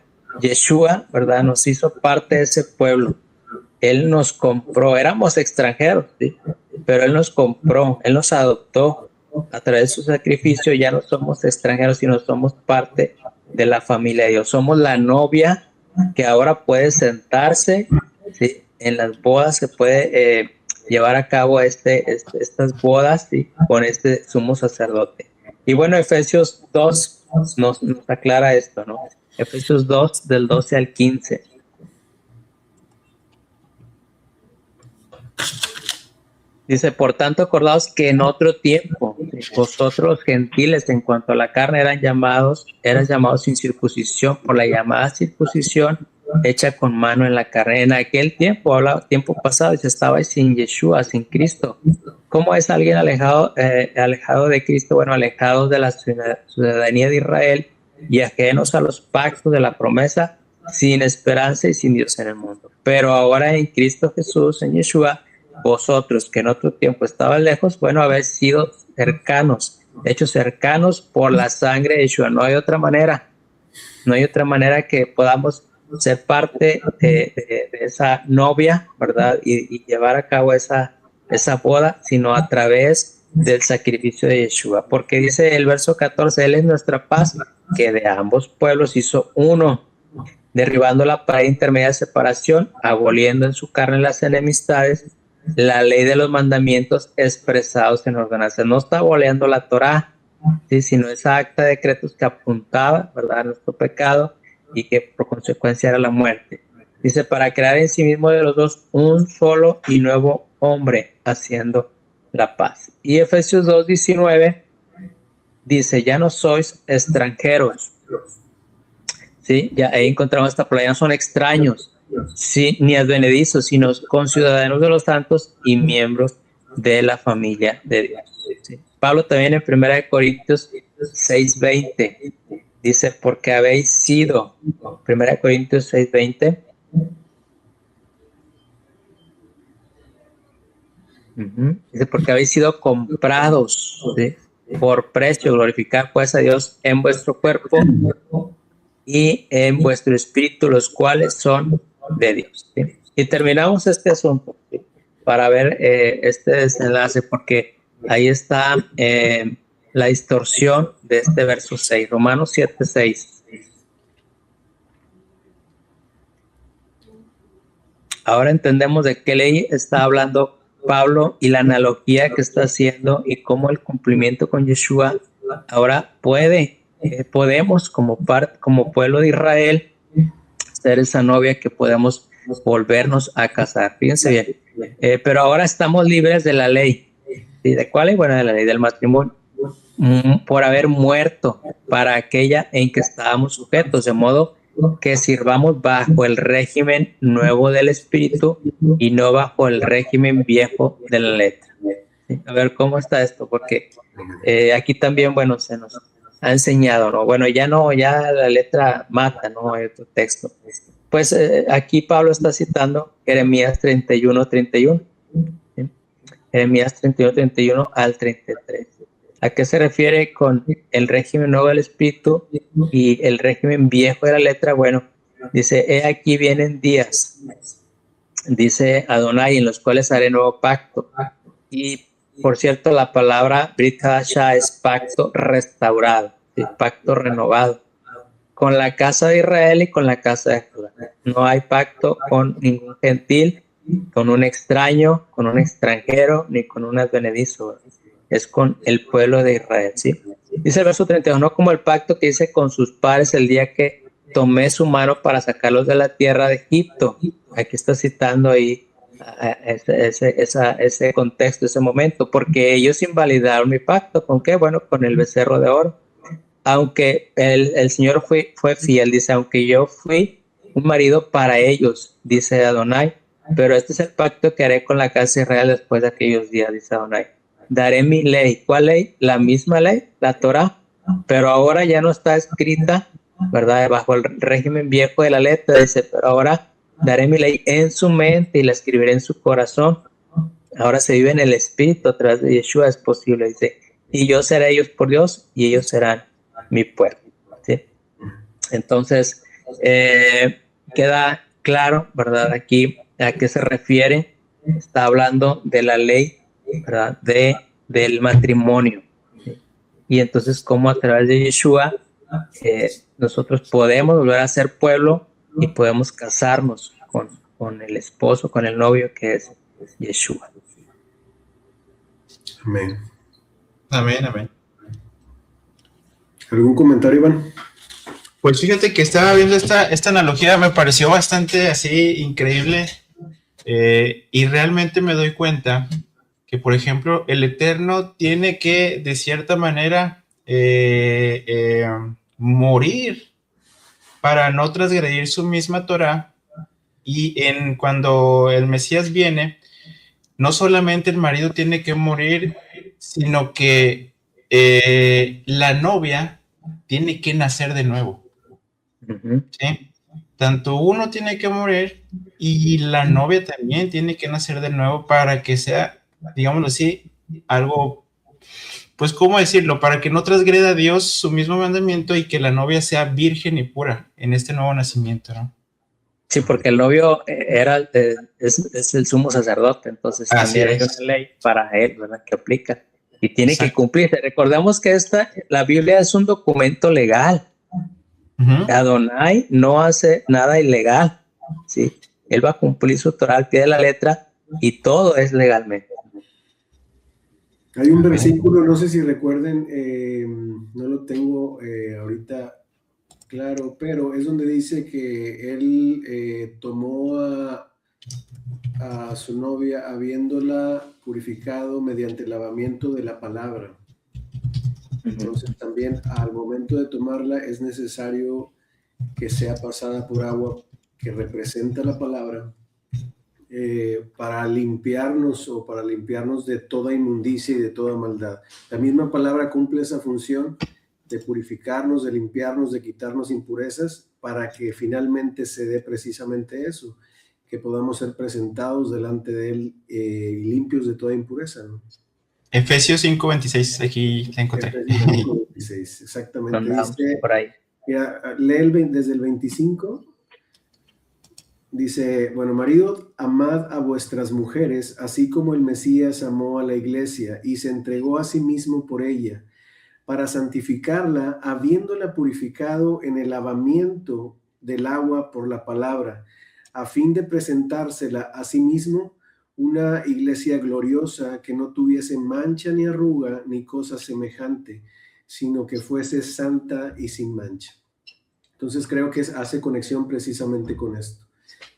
Yeshua, ¿verdad? Nos hizo parte de ese pueblo. Él nos compró, éramos extranjeros, ¿sí? Pero Él nos compró, Él nos adoptó. A través de su sacrificio ya no somos extranjeros, sino somos parte de la familia de Dios. Somos la novia que ahora puede sentarse, ¿sí? En las bodas se puede llevar a cabo estas bodas, ¿sí? Con este sumo sacerdote. Y bueno, Efesios 2 nos aclara esto, ¿no? Efesios 2, del 12 al 15. Dice: por tanto, acordaos que en otro tiempo vosotros gentiles en cuanto a la carne eran llamados sin circuncisión por la llamada circuncisión hecha con mano en la carne. En aquel tiempo, habla tiempo pasado, y estabais sin Yeshua, sin Cristo. ¿Cómo es alguien alejado de Cristo? Bueno, alejados de la ciudadanía de Israel y ajenos a los pactos de la promesa, sin esperanza y sin Dios en el mundo. Pero ahora en Cristo Jesús, en Yeshua, vosotros que en otro tiempo estaban lejos, bueno, habéis sido cercanos, hechos cercanos por la sangre de Yeshua. No hay otra manera que podamos ser parte de esa novia, ¿verdad? Y llevar a cabo esa boda, sino a través del sacrificio de Yeshua. Porque dice el verso 14, Él es nuestra paz, que de ambos pueblos hizo uno, derribando la pared intermedia de separación, aboliendo en su carne las enemistades, la ley de los mandamientos expresados en ordenanzas. No está aboliendo la Torá, ¿sí? Sino esa acta de decretos que apuntaba, ¿verdad?, a nuestro pecado y que por consecuencia era la muerte. Dice: para crear en sí mismo de los dos un solo y nuevo hombre, haciendo la paz. Y Efesios 2:19 dice: ya no sois extranjeros, ¿sí? Ya ahí encontramos esta palabra, no son extraños, sí, ni advenedizos, sino conciudadanos de los santos y miembros de la familia de Dios, ¿sí? Pablo también en 1 Corintios 6:20 dice: porque habéis sido, 1 Corintios 6:20, dice: porque habéis sido comprados, ¿sí?, por precio. Glorificad pues a Dios en vuestro cuerpo y en vuestro espíritu, los cuales son de Dios, ¿sí? Y terminamos este asunto, ¿sí?, para ver este desenlace, porque ahí está la distorsión de este verso 6, Romanos 7:6. Ahora entendemos de qué ley está hablando Pablo y la analogía que está haciendo y cómo el cumplimiento con Yeshua ahora podemos como pueblo de Israel ser esa novia que podemos volvernos a casar. Fíjense bien, pero ahora estamos libres de la ley. ¿Sí? ¿De cuál? Bueno, de la ley del matrimonio, por haber muerto para aquella en que estábamos sujetos, de modo que sirvamos bajo el régimen nuevo del espíritu y no bajo el régimen viejo de la letra. ¿Sí? A ver cómo está esto, porque aquí también, bueno, se nos ha enseñado, ¿no? Bueno, ya la letra mata, ¿no? Hay otro texto. Pues aquí Pablo está citando Jeremías 31:31, ¿sí? Jeremías 31:31 al 33. ¿A qué se refiere con el régimen nuevo del espíritu y el régimen viejo de la letra? Bueno, dice: he aquí vienen días, dice Adonai, en los cuales haré nuevo pacto. Y por cierto, la palabra Brit Hadashah es pacto restaurado. ¿sí? Pacto renovado con la casa de Israel y con la casa de Judá. No hay pacto con ningún gentil, con un extraño, con un extranjero, ni con un advenedizo. Es con el pueblo de Israel, ¿sí? Dice el verso 32, no como el pacto que hice con sus padres el día que tomé su mano para sacarlos de la tierra de Egipto. Aquí está citando ahí ese contexto, ese momento, porque ellos invalidaron mi pacto. ¿Con qué? Bueno, con el becerro de oro. Aunque el Señor fue fiel, dice, aunque yo fui un marido para ellos, dice Adonai, pero este es el pacto que haré con la casa de Israel después de aquellos días, dice Adonai. Daré mi ley. ¿Cuál ley? La misma ley, la Torah, pero ahora ya no está escrita, ¿verdad? Bajo el régimen viejo de la letra, dice, pero ahora daré mi ley en su mente y la escribiré en su corazón. Ahora se vive en el espíritu a través de Yeshua, es posible, dice, y yo seré ellos por Dios y ellos serán mi pueblo, ¿sí? Entonces, queda claro, ¿verdad? Aquí a qué se refiere. Está hablando de la ley, ¿verdad? Del matrimonio, ¿sí? Y entonces, cómo a través de Yeshua nosotros podemos volver a ser pueblo y podemos casarnos con el esposo, con el novio que es Yeshua. Amén. Amén, amén. ¿Algún comentario, Iván? Pues fíjate que estaba viendo esta analogía, me pareció bastante así increíble, y realmente me doy cuenta que, por ejemplo, el Eterno tiene que, de cierta manera, morir para no transgredir su misma Torah, y cuando el Mesías viene, no solamente el marido tiene que morir, sino que la novia tiene que nacer de nuevo. Uh-huh. ¿Sí? Tanto uno tiene que morir y la novia también tiene que nacer de nuevo para que sea, digámoslo así, algo, pues, ¿cómo decirlo? Para que no transgreda a Dios su mismo mandamiento y que la novia sea virgen y pura en este nuevo nacimiento, ¿no? Sí, porque el novio es el sumo sacerdote, entonces Así también hay es. una ley para él, ¿verdad? Que aplica y tiene que Exacto. cumplirse. Recordemos que la Biblia es un documento legal. Uh-huh. Adonai no hace nada ilegal, ¿sí? Él va a cumplir su Torah al pie de la letra y todo es legalmente. Hay un versículo, no sé si recuerden, no lo tengo ahorita claro, pero es donde dice que él tomó a su novia habiéndola purificado mediante el lavamiento de la palabra. Entonces también al momento de tomarla es necesario que sea pasada por agua que representa la palabra, para limpiarnos o para limpiarnos de toda inmundicia y de toda maldad. La misma palabra cumple esa función de purificarnos, de limpiarnos, de quitarnos impurezas, para que finalmente se dé precisamente eso, que podamos ser presentados delante de Él limpios de toda impureza, ¿no? Efesios 5:26, aquí la encontré. Efesios 5:26, exactamente. Dice, por ahí. mira, lee desde el 25. Dice, bueno, marido, amad a vuestras mujeres, así como el Mesías amó a la iglesia y se entregó a sí mismo por ella, para santificarla, habiéndola purificado en el lavamiento del agua por la palabra, a fin de presentársela a sí mismo una iglesia gloriosa, que no tuviese mancha ni arruga ni cosa semejante, sino que fuese santa y sin mancha. Entonces creo que hace conexión precisamente con esto.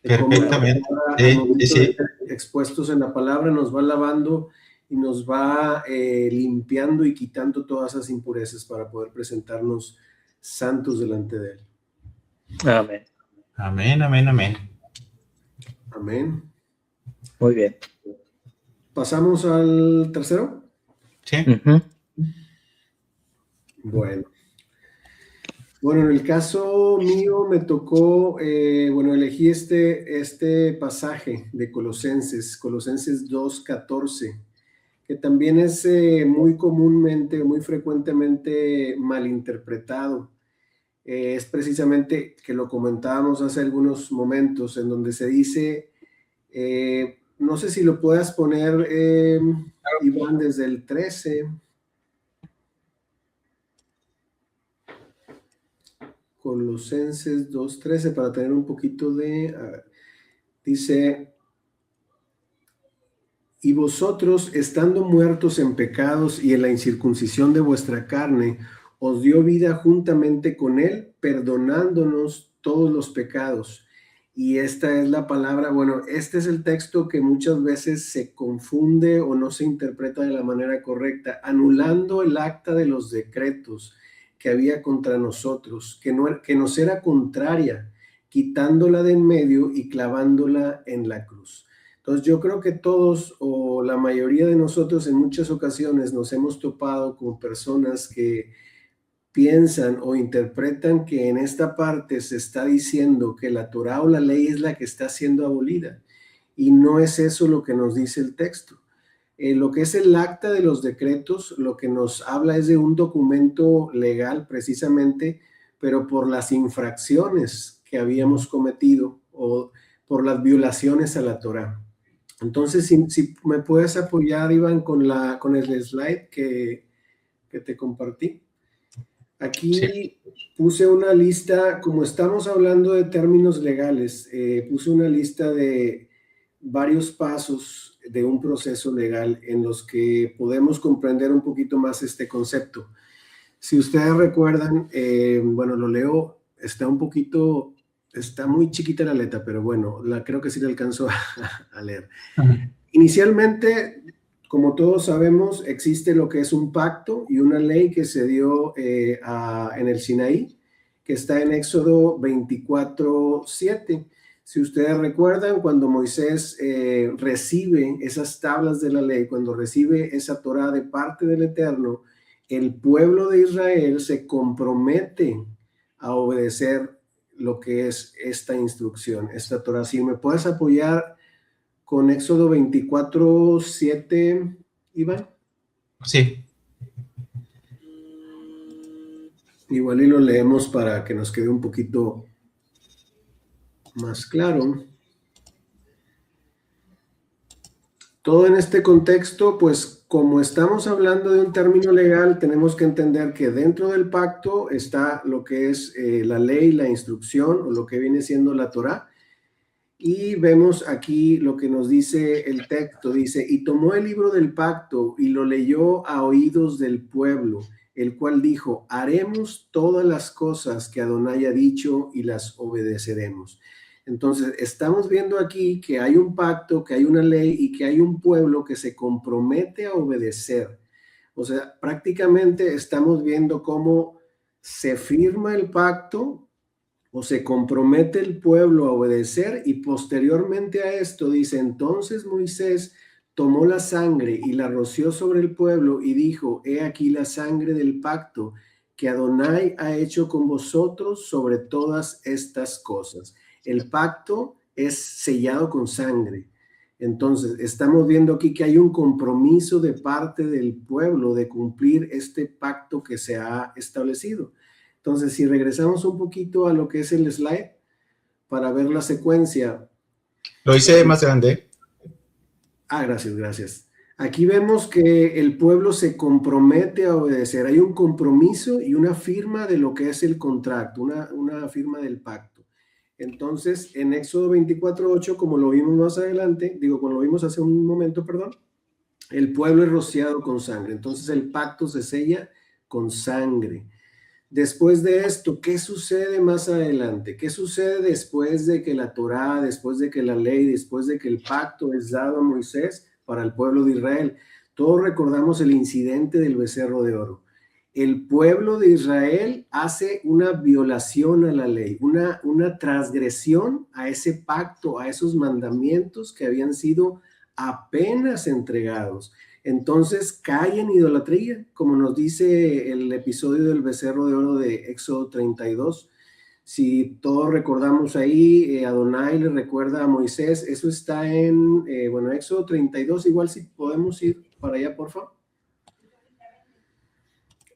Perfectamente. Al momento de ser expuestos en la palabra, nos va lavando y nos va limpiando y quitando todas esas impurezas para poder presentarnos santos delante de Él. Amén. Amén, amén, amén. Amén. Muy bien. ¿Pasamos al tercero? Sí. Uh-huh. Bueno, en el caso mío me tocó, elegí este pasaje de Colosenses 2:14, que también es muy frecuentemente malinterpretado. Es precisamente que lo comentábamos hace algunos momentos, en donde se dice, no sé si lo puedas poner, Iván, desde el 13. Colosenses 2:13 para tener un poquito de... dice, y vosotros, estando muertos en pecados y en la incircuncisión de vuestra carne, os dio vida juntamente con él, perdonándonos todos los pecados. Y esta es la palabra, bueno, este es el texto que muchas veces se confunde o no se interpreta de la manera correcta, anulando el acta de los decretos que había contra nosotros, que nos era contraria, quitándola de en medio y clavándola en la cruz. Entonces yo creo que todos o la mayoría de nosotros en muchas ocasiones nos hemos topado con personas que piensan o interpretan que en esta parte se está diciendo que la Torá o la ley es la que está siendo abolida. Y no es eso lo que nos dice el texto. Lo que es el acta de los decretos, lo que nos habla es de un documento legal precisamente, pero por las infracciones que habíamos cometido o por las violaciones a la Torá. Entonces, si me puedes apoyar, Iván, con el slide que te compartí. Aquí sí. Puse una lista, como estamos hablando de términos legales, puse una lista de varios pasos de un proceso legal en los que podemos comprender un poquito más este concepto. Si ustedes recuerdan, bueno, lo leo, está muy chiquita la letra, pero bueno, creo que sí la alcanzo a leer. Inicialmente, como todos sabemos, existe lo que es un pacto y una ley que se dio en el Sinaí, que está en Éxodo 24:7. Si ustedes recuerdan, cuando Moisés recibe esas tablas de la ley, cuando recibe esa Torá de parte del Eterno, el pueblo de Israel se compromete a obedecer lo que es esta instrucción, esta Torá. Si me puedes apoyar con Éxodo 24:7, Iván. Sí. Igual y lo leemos para que nos quede un poquito más claro. Todo en este contexto, pues como estamos hablando de un término legal, tenemos que entender que dentro del pacto está lo que es la ley, la instrucción o lo que viene siendo la Torá. Y vemos aquí lo que nos dice el texto, dice, y tomó el libro del pacto y lo leyó a oídos del pueblo, el cual dijo, haremos todas las cosas que Adonai ha dicho y las obedeceremos. Entonces, estamos viendo aquí que hay un pacto, que hay una ley y que hay un pueblo que se compromete a obedecer. O sea, prácticamente estamos viendo cómo se firma el pacto o se compromete el pueblo a obedecer y posteriormente a esto dice, entonces Moisés tomó la sangre y la roció sobre el pueblo y dijo, he aquí la sangre del pacto que Adonai ha hecho con vosotros sobre todas estas cosas. El pacto es sellado con sangre. Entonces, estamos viendo aquí que hay un compromiso de parte del pueblo de cumplir este pacto que se ha establecido. Entonces, si regresamos un poquito a lo que es el slide, para ver la secuencia. Lo hice más grande. Gracias. Aquí vemos que el pueblo se compromete a obedecer. Hay un compromiso y una firma de lo que es el contrato, una firma del pacto. Entonces, en Éxodo 24:8, como lo vimos más adelante, como lo vimos hace un momento, perdón, el pueblo es rociado con sangre. Entonces, el pacto se sella con sangre. Después de esto, ¿qué sucede más adelante? ¿Qué sucede después de que la Torá, después de que la ley, después de que el pacto es dado a Moisés para el pueblo de Israel? Todos recordamos el incidente del becerro de oro. El pueblo de Israel hace una violación a la ley, una transgresión a ese pacto, a esos mandamientos que habían sido apenas entregados. Entonces cae en idolatría, como nos dice el episodio del becerro de oro de Éxodo 32. Si todos recordamos ahí, Adonai le recuerda a Moisés, eso está en, Éxodo 32, igual si podemos ir para allá, por favor.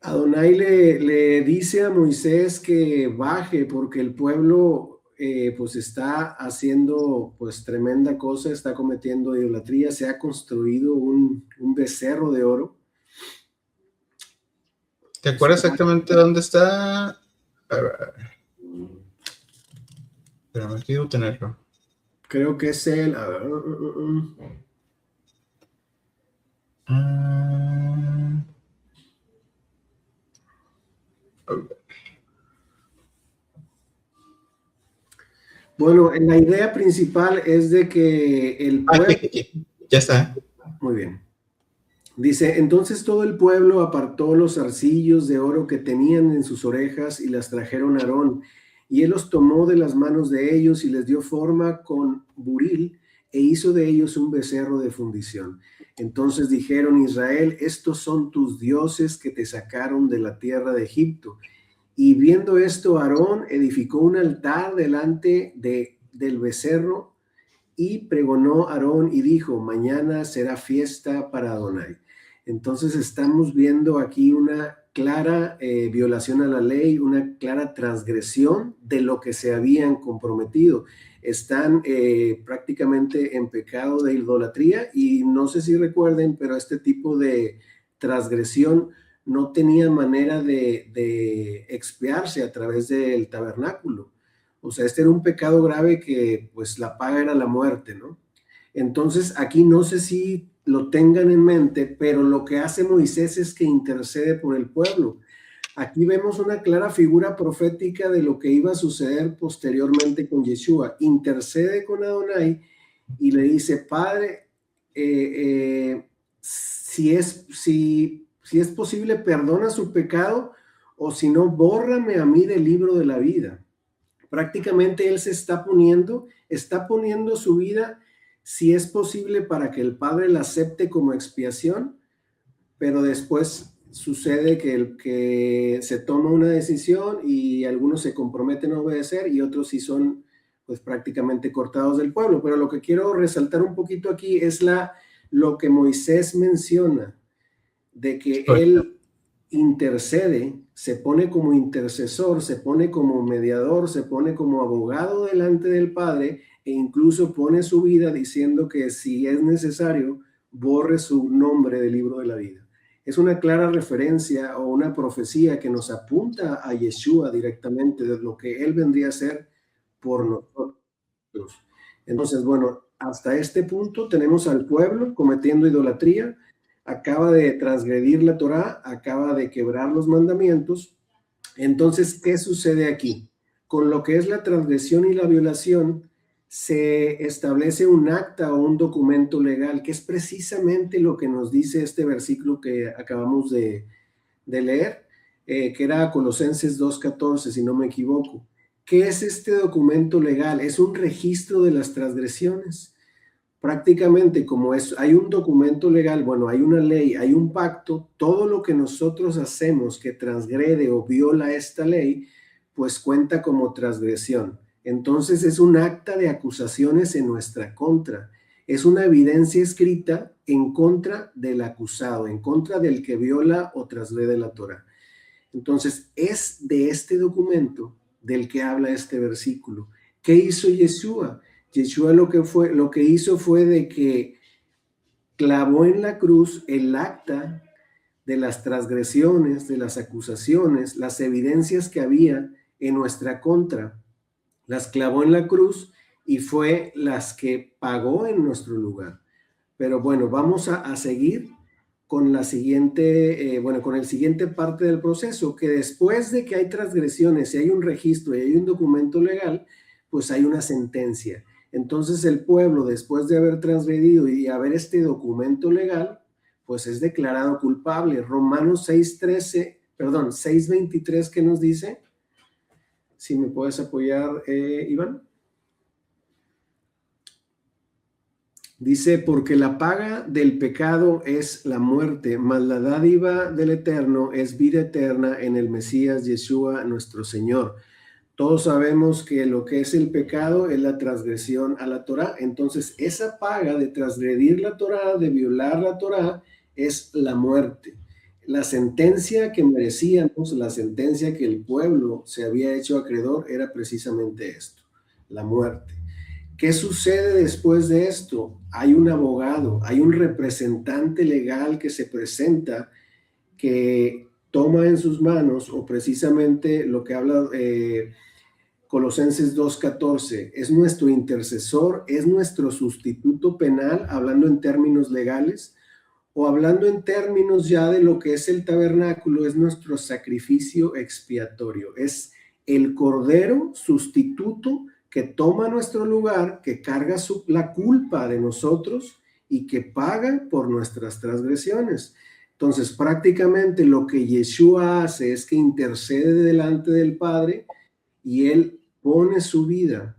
Adonai le dice a Moisés que baje porque el pueblo pues está haciendo pues tremenda cosa, está cometiendo idolatría, se ha construido un becerro de oro. ¿Te acuerdas exactamente dónde está? Pero me quiero tenerlo. Creo que es el... Bueno, la idea principal es de que el pueblo... Ya está. Muy bien. Dice, entonces todo el pueblo apartó los arcillos de oro que tenían en sus orejas y las trajeron a Aarón. Y él los tomó de las manos de ellos y les dio forma con buril e hizo de ellos un becerro de fundición. Entonces dijeron, Israel, estos son tus dioses que te sacaron de la tierra de Egipto. Y viendo esto, Aarón edificó un altar delante del becerro y pregonó Aarón y dijo, mañana será fiesta para Adonai. Entonces estamos viendo aquí una clara violación a la ley, una clara transgresión de lo que se habían comprometido. Están prácticamente en pecado de idolatría y no sé si recuerden, pero este tipo de transgresión no tenía manera de expiarse a través del tabernáculo. O sea, este era un pecado grave que pues la paga era la muerte, ¿no? Entonces aquí no sé si lo tengan en mente, pero lo que hace Moisés es que intercede por el pueblo. Aquí vemos una clara figura profética de lo que iba a suceder posteriormente con Yeshua. Intercede con Adonai y le dice, Padre, si es posible, perdona su pecado, o si no, bórrame a mí del libro de la vida. Prácticamente él se está poniendo su vida, si es posible, para que el Padre la acepte como expiación, pero después sucede que se toma una decisión y algunos se comprometen a obedecer y otros sí son pues prácticamente cortados del pueblo. Pero lo que quiero resaltar un poquito aquí es lo que Moisés menciona, de que él intercede, se pone como intercesor, se pone como mediador, se pone como abogado delante del Padre e incluso pone su vida diciendo que si es necesario, borre su nombre del libro de la vida. Es una clara referencia o una profecía que nos apunta a Yeshua directamente de lo que él vendría a ser por nosotros. Entonces, bueno, hasta este punto tenemos al pueblo cometiendo idolatría, acaba de transgredir la Torá, acaba de quebrar los mandamientos. Entonces, ¿qué sucede aquí? Con lo que es la transgresión y la violación, se establece un acta o un documento legal, que es precisamente lo que nos dice este versículo que acabamos de leer, que era Colosenses 2:14, si no me equivoco. ¿Qué es este documento legal? Es un registro de las transgresiones. Prácticamente como hay un documento legal, bueno, hay una ley, hay un pacto, todo lo que nosotros hacemos que transgrede o viola esta ley, pues cuenta como transgresión. Entonces es un acta de acusaciones en nuestra contra. Es una evidencia escrita en contra del acusado, en contra del que viola o transgrede la Torá. Entonces es de este documento del que habla este versículo. ¿Qué hizo Yeshua? Yeshua lo que hizo fue de que clavó en la cruz el acta de las transgresiones, de las acusaciones, las evidencias que había en nuestra contra, las clavó en la cruz y fue las que pagó en nuestro lugar. Pero bueno, vamos a seguir con la siguiente, con el siguiente parte del proceso, que después de que hay transgresiones y hay un registro y hay un documento legal, pues hay una sentencia. Entonces el pueblo, después de haber transgredido y haber este documento legal, pues es declarado culpable. Romanos 6:23, ¿qué nos dice? Si me puedes apoyar, Iván. Dice, porque la paga del pecado es la muerte, mas la dádiva del Eterno es vida eterna en el Mesías Yeshua, nuestro Señor. Todos sabemos que lo que es el pecado es la transgresión a la Torá. Entonces, esa paga de transgredir la Torá, de violar la Torá, es la muerte. La sentencia que merecíamos, la sentencia que el pueblo se había hecho acreedor, era precisamente esto, la muerte. ¿Qué sucede después de esto? Hay un abogado, hay un representante legal que se presenta, que toma en sus manos, o precisamente lo que habla Colosenses 2:14, es nuestro intercesor, es nuestro sustituto penal, hablando en términos legales, o hablando en términos ya de lo que es el tabernáculo, es nuestro sacrificio expiatorio, es el cordero sustituto que toma nuestro lugar, que carga la culpa de nosotros y que paga por nuestras transgresiones. Entonces, prácticamente lo que Yeshua hace es que intercede delante del Padre y Él pone su vida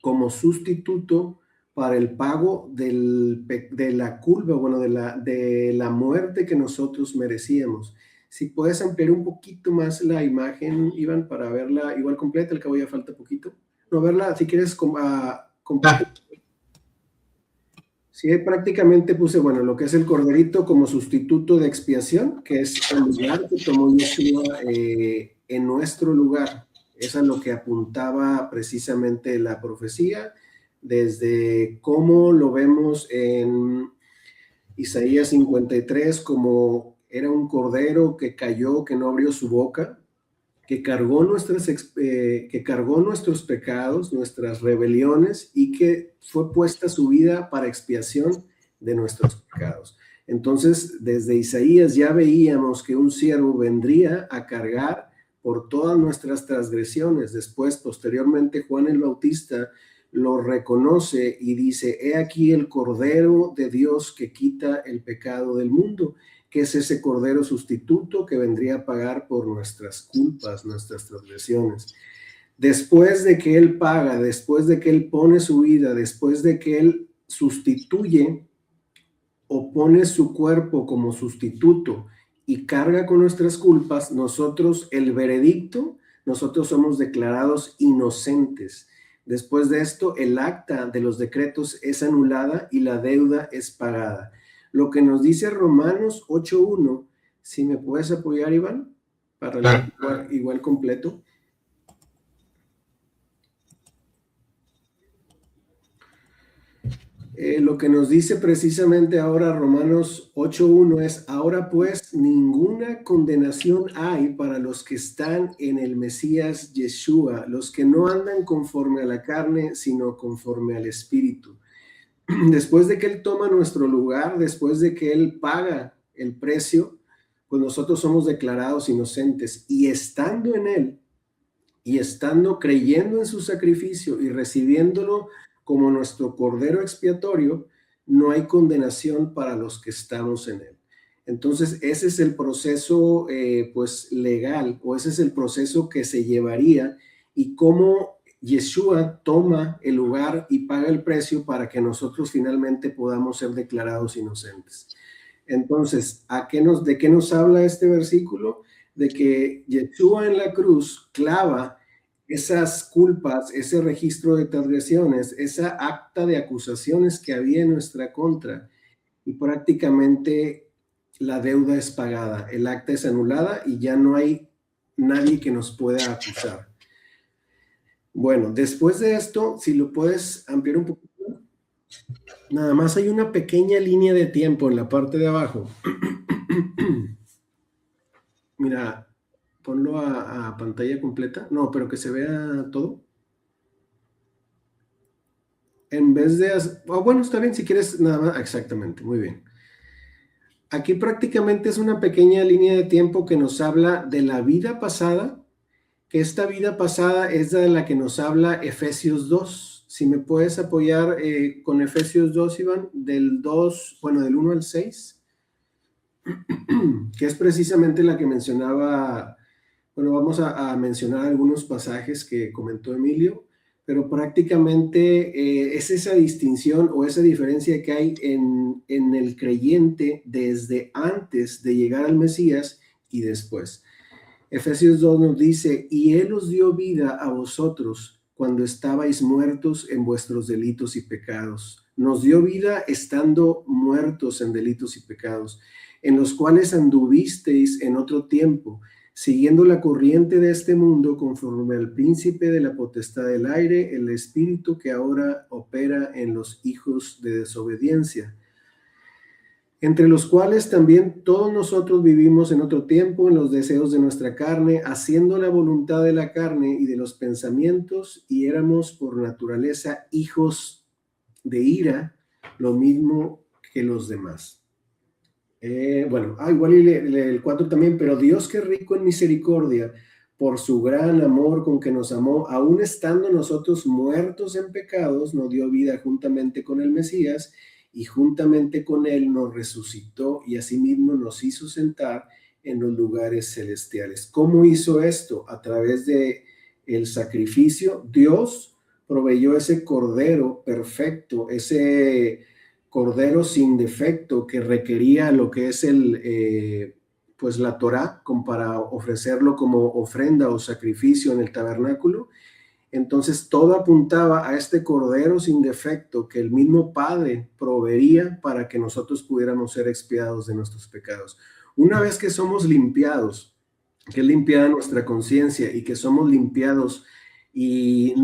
como sustituto para el pago de la culpa, bueno, de la muerte que nosotros merecíamos. Si puedes ampliar un poquito más la imagen, Iván, para verla igual completa, al cabo ya falta poquito. No, verla, si quieres, completa. Sí, prácticamente puse, bueno, lo que es el corderito como sustituto de expiación, que es el lugar que tomó Yeshua en nuestro lugar. Es a lo que apuntaba precisamente la profecía, desde cómo lo vemos en Isaías 53, como era un cordero que cayó, que no abrió su boca, que cargó nuestros pecados, nuestras rebeliones, y que fue puesta su vida para expiación de nuestros pecados. Entonces, desde Isaías ya veíamos que un siervo vendría a cargar por todas nuestras transgresiones. Después, posteriormente, Juan el Bautista lo reconoce y dice, he aquí el Cordero de Dios que quita el pecado del mundo, que es ese Cordero sustituto que vendría a pagar por nuestras culpas, nuestras transgresiones. Después de que Él paga, después de que Él pone su vida, después de que Él sustituye o pone su cuerpo como sustituto y carga con nuestras culpas, nosotros, el veredicto, nosotros somos declarados inocentes. Después de esto, el acta de los decretos es anulada y la deuda es pagada. Lo que nos dice Romanos 8:1, si me puedes apoyar, Iván, para leer igual completo. Lo que nos dice precisamente ahora Romanos 8:1 es, ahora pues ninguna condenación hay para los que están en el Mesías Yeshua, los que no andan conforme a la carne, sino conforme al Espíritu. Después de que Él toma nuestro lugar, después de que Él paga el precio, pues nosotros somos declarados inocentes, y estando en Él, y estando creyendo en su sacrificio y recibiéndolo como nuestro cordero expiatorio, no hay condenación para los que estamos en Él. Entonces, ese es el proceso pues legal, o ese es el proceso que se llevaría, y cómo Yeshua toma el lugar y paga el precio para que nosotros finalmente podamos ser declarados inocentes. Entonces, ¿de qué nos habla este versículo? De que Yeshua en la cruz clava esas culpas, ese registro de transgresiones, esa acta de acusaciones que había en nuestra contra, y prácticamente la deuda es pagada, el acta es anulada y ya no hay nadie que nos pueda acusar. Bueno, después de esto, si lo puedes ampliar un poquito, nada más hay una pequeña línea de tiempo en la parte de abajo. Mira, ponlo a pantalla completa. No, pero que se vea todo. En vez de... bueno, está bien, si quieres nada más. Exactamente, muy bien. Aquí prácticamente es una pequeña línea de tiempo que nos habla de la vida pasada, que esta vida pasada es de la que nos habla Efesios 2. Si me puedes apoyar con Efesios 2, Iván, del 1 al 6, que es precisamente la que mencionaba. Bueno, vamos a mencionar algunos pasajes que comentó Emilio, pero prácticamente es esa distinción o esa diferencia que hay en el creyente desde antes de llegar al Mesías y después. Efesios 2 nos dice, y Él os dio vida a vosotros cuando estabais muertos en vuestros delitos y pecados. Nos dio vida estando muertos en delitos y pecados, en los cuales anduvisteis en otro tiempo, siguiendo la corriente de este mundo, conforme al príncipe de la potestad del aire, el espíritu que ahora opera en los hijos de desobediencia. entre los cuales también todos nosotros vivimos en otro tiempo en los deseos de nuestra carne, haciendo la voluntad de la carne y de los pensamientos, y éramos por naturaleza hijos de ira, lo mismo que los demás. Igual y el 4 también, pero Dios, que es rico en misericordia, por su gran amor con que nos amó, aun estando nosotros muertos en pecados, nos dio vida juntamente con el Mesías, y juntamente con él nos resucitó y asimismo nos hizo sentar en los lugares celestiales. ¿Cómo hizo esto? A través de el sacrificio. Dios proveyó ese cordero perfecto, ese cordero sin defecto que requería lo que es pues la Torá, para ofrecerlo como ofrenda o sacrificio en el tabernáculo. Entonces todo apuntaba a este cordero sin defecto que el mismo Padre proveería para que nosotros pudiéramos ser expiados de nuestros pecados. Una vez que somos limpiados, que es limpiada nuestra conciencia y que somos limpiados y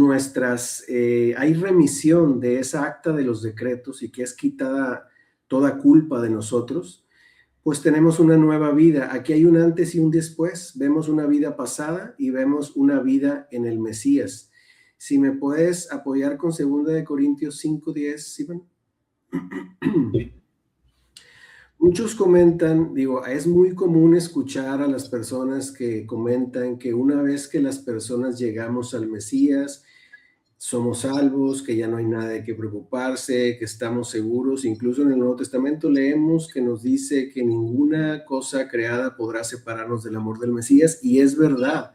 hay remisión de esa acta de los decretos y que es quitada toda culpa de nosotros, pues tenemos una nueva vida. Aquí hay un antes y un después. Vemos una vida pasada y vemos una vida en el Mesías. Si me puedes apoyar con 2 Corintios 5:10, ¿sí? Muchos comentan, es muy común escuchar a las personas que comentan que una vez que las personas llegamos al Mesías, somos salvos, que ya no hay nada de qué preocuparse, que estamos seguros. Incluso en el Nuevo Testamento leemos que nos dice que ninguna cosa creada podrá separarnos del amor del Mesías, y es verdad,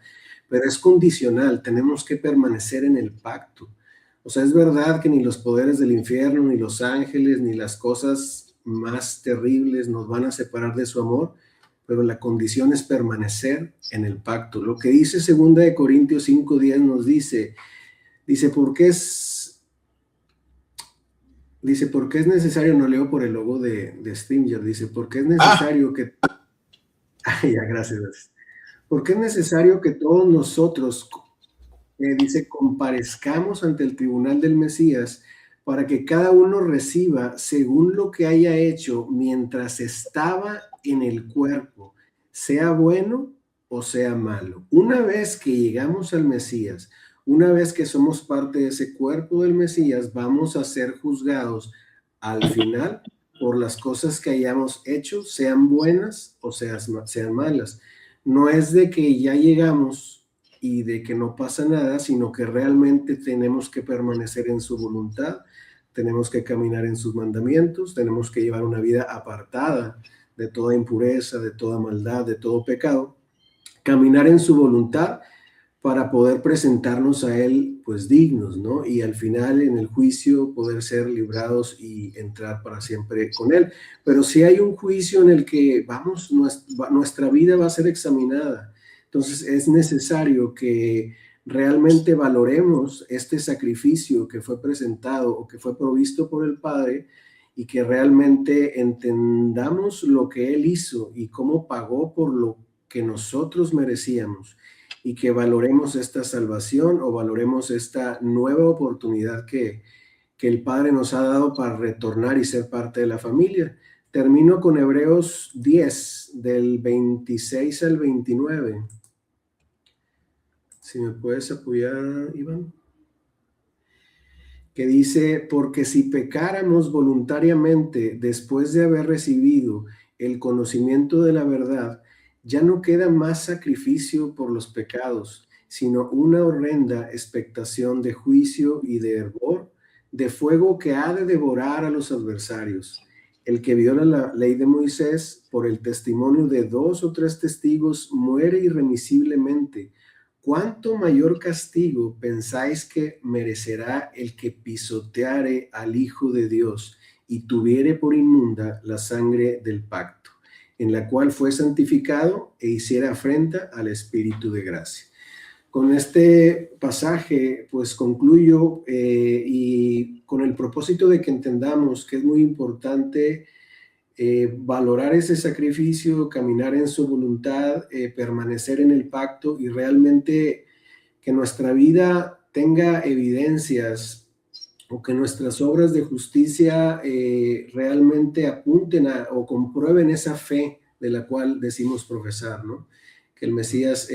pero es condicional, tenemos que permanecer en el pacto. O sea, es verdad que ni los poderes del infierno, ni los ángeles, ni las cosas más terribles nos van a separar de su amor, pero la condición es permanecer en el pacto. Lo que dice 2 Corintios 5:10 nos dice, porque es necesario, no leo por el logo de Stringer, dice, porque es necesario que... ya, gracias. Porque es necesario que todos nosotros, comparezcamos ante el tribunal del Mesías, para que cada uno reciba según lo que haya hecho mientras estaba en el cuerpo, sea bueno o sea malo. Una vez que llegamos al Mesías, una vez que somos parte de ese cuerpo del Mesías, vamos a ser juzgados al final por las cosas que hayamos hecho, sean buenas o sean malas. No es de que ya llegamos y de que no pasa nada, sino que realmente tenemos que permanecer en su voluntad, tenemos que caminar en sus mandamientos, tenemos que llevar una vida apartada de toda impureza, de toda maldad, de todo pecado, caminar en su voluntad para poder presentarnos a él pues dignos, ¿no? Y al final en el juicio poder ser librados y entrar para siempre con él. Pero si hay un juicio en el que nuestra vida va a ser examinada, entonces es necesario que realmente valoremos este sacrificio que fue presentado o que fue provisto por el Padre, y que realmente entendamos lo que él hizo y cómo pagó por lo que nosotros merecíamos, y que valoremos esta salvación o valoremos esta nueva oportunidad que el Padre nos ha dado para retornar y ser parte de la familia. Termino con Hebreos 10, del 26 al 29. Si me puedes apoyar, Iván. Que dice, porque si pecáramos voluntariamente después de haber recibido el conocimiento de la verdad, ya no queda más sacrificio por los pecados, sino una horrenda expectación de juicio y de hervor, de fuego que ha de devorar a los adversarios. El que viola la ley de Moisés por el testimonio de 2 o 3 testigos muere irremisiblemente. ¿Cuánto mayor castigo pensáis que merecerá el que pisoteare al Hijo de Dios y tuviere por inmunda la sangre del pacto, en la cual fue santificado e hiciera afrenta al Espíritu de gracia? Con este pasaje pues concluyo, y con el propósito de que entendamos que es muy importante valorar ese sacrificio, caminar en su voluntad, permanecer en el pacto, y realmente que nuestra vida tenga evidencias o que nuestras obras de justicia realmente apunten o comprueben esa fe de la cual decimos profesar, ¿no? Que el Mesías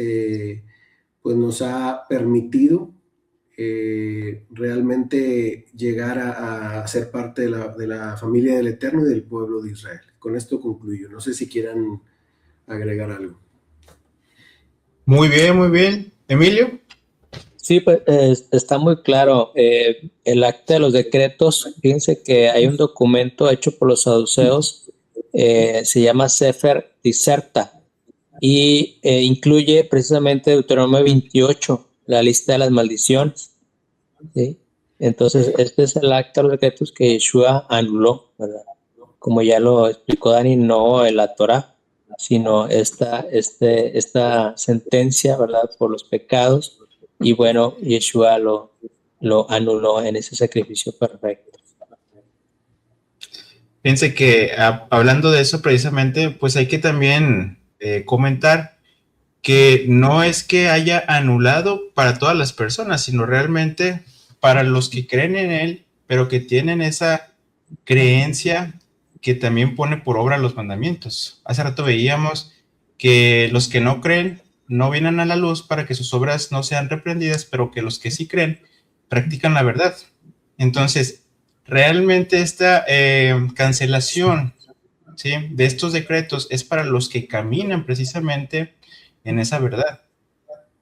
pues nos ha permitido realmente llegar a ser parte de la familia del Eterno y del pueblo de Israel. Con esto concluyo. No sé si quieran agregar algo. Muy bien, muy bien. Emilio. Sí, pues está muy claro. El acta de los decretos, fíjense que hay un documento hecho por los saduceos, se llama Sefer Diserta, y incluye precisamente Deuteronomio 28, la lista de las maldiciones, ¿sí? Entonces, este es el acta de los decretos que Yeshua anuló, ¿verdad? Como ya lo explicó Dani, no en la Torah, sino esta sentencia, ¿verdad? Por los pecados. Y bueno, Yeshua lo anuló en ese sacrificio perfecto. Fíjense que hablando de eso precisamente, pues hay que también comentar que no es que haya anulado para todas las personas, sino realmente para los que creen en él, pero que tienen esa creencia que también pone por obra los mandamientos. Hace rato veíamos que los que no creen no vienen a la luz para que sus obras no sean reprendidas, pero que los que sí creen practican la verdad. Entonces, realmente esta cancelación, ¿sí?, de estos decretos es para los que caminan precisamente en esa verdad.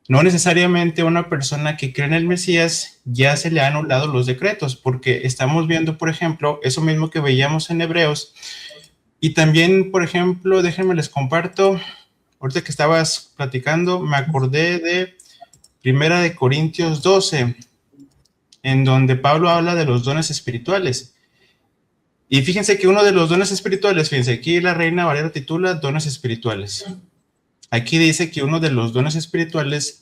No necesariamente a una persona que cree en el Mesías ya se le han anulado los decretos, porque estamos viendo, por ejemplo, eso mismo que veíamos en Hebreos, y también, por ejemplo, déjenme les comparto, ahorita que estabas platicando, me acordé de 1 Corintios 12, en donde Pablo habla de los dones espirituales. Y fíjense que uno de los dones espirituales, fíjense, aquí la Reina Valera titula dones espirituales. Aquí dice que uno de los dones espirituales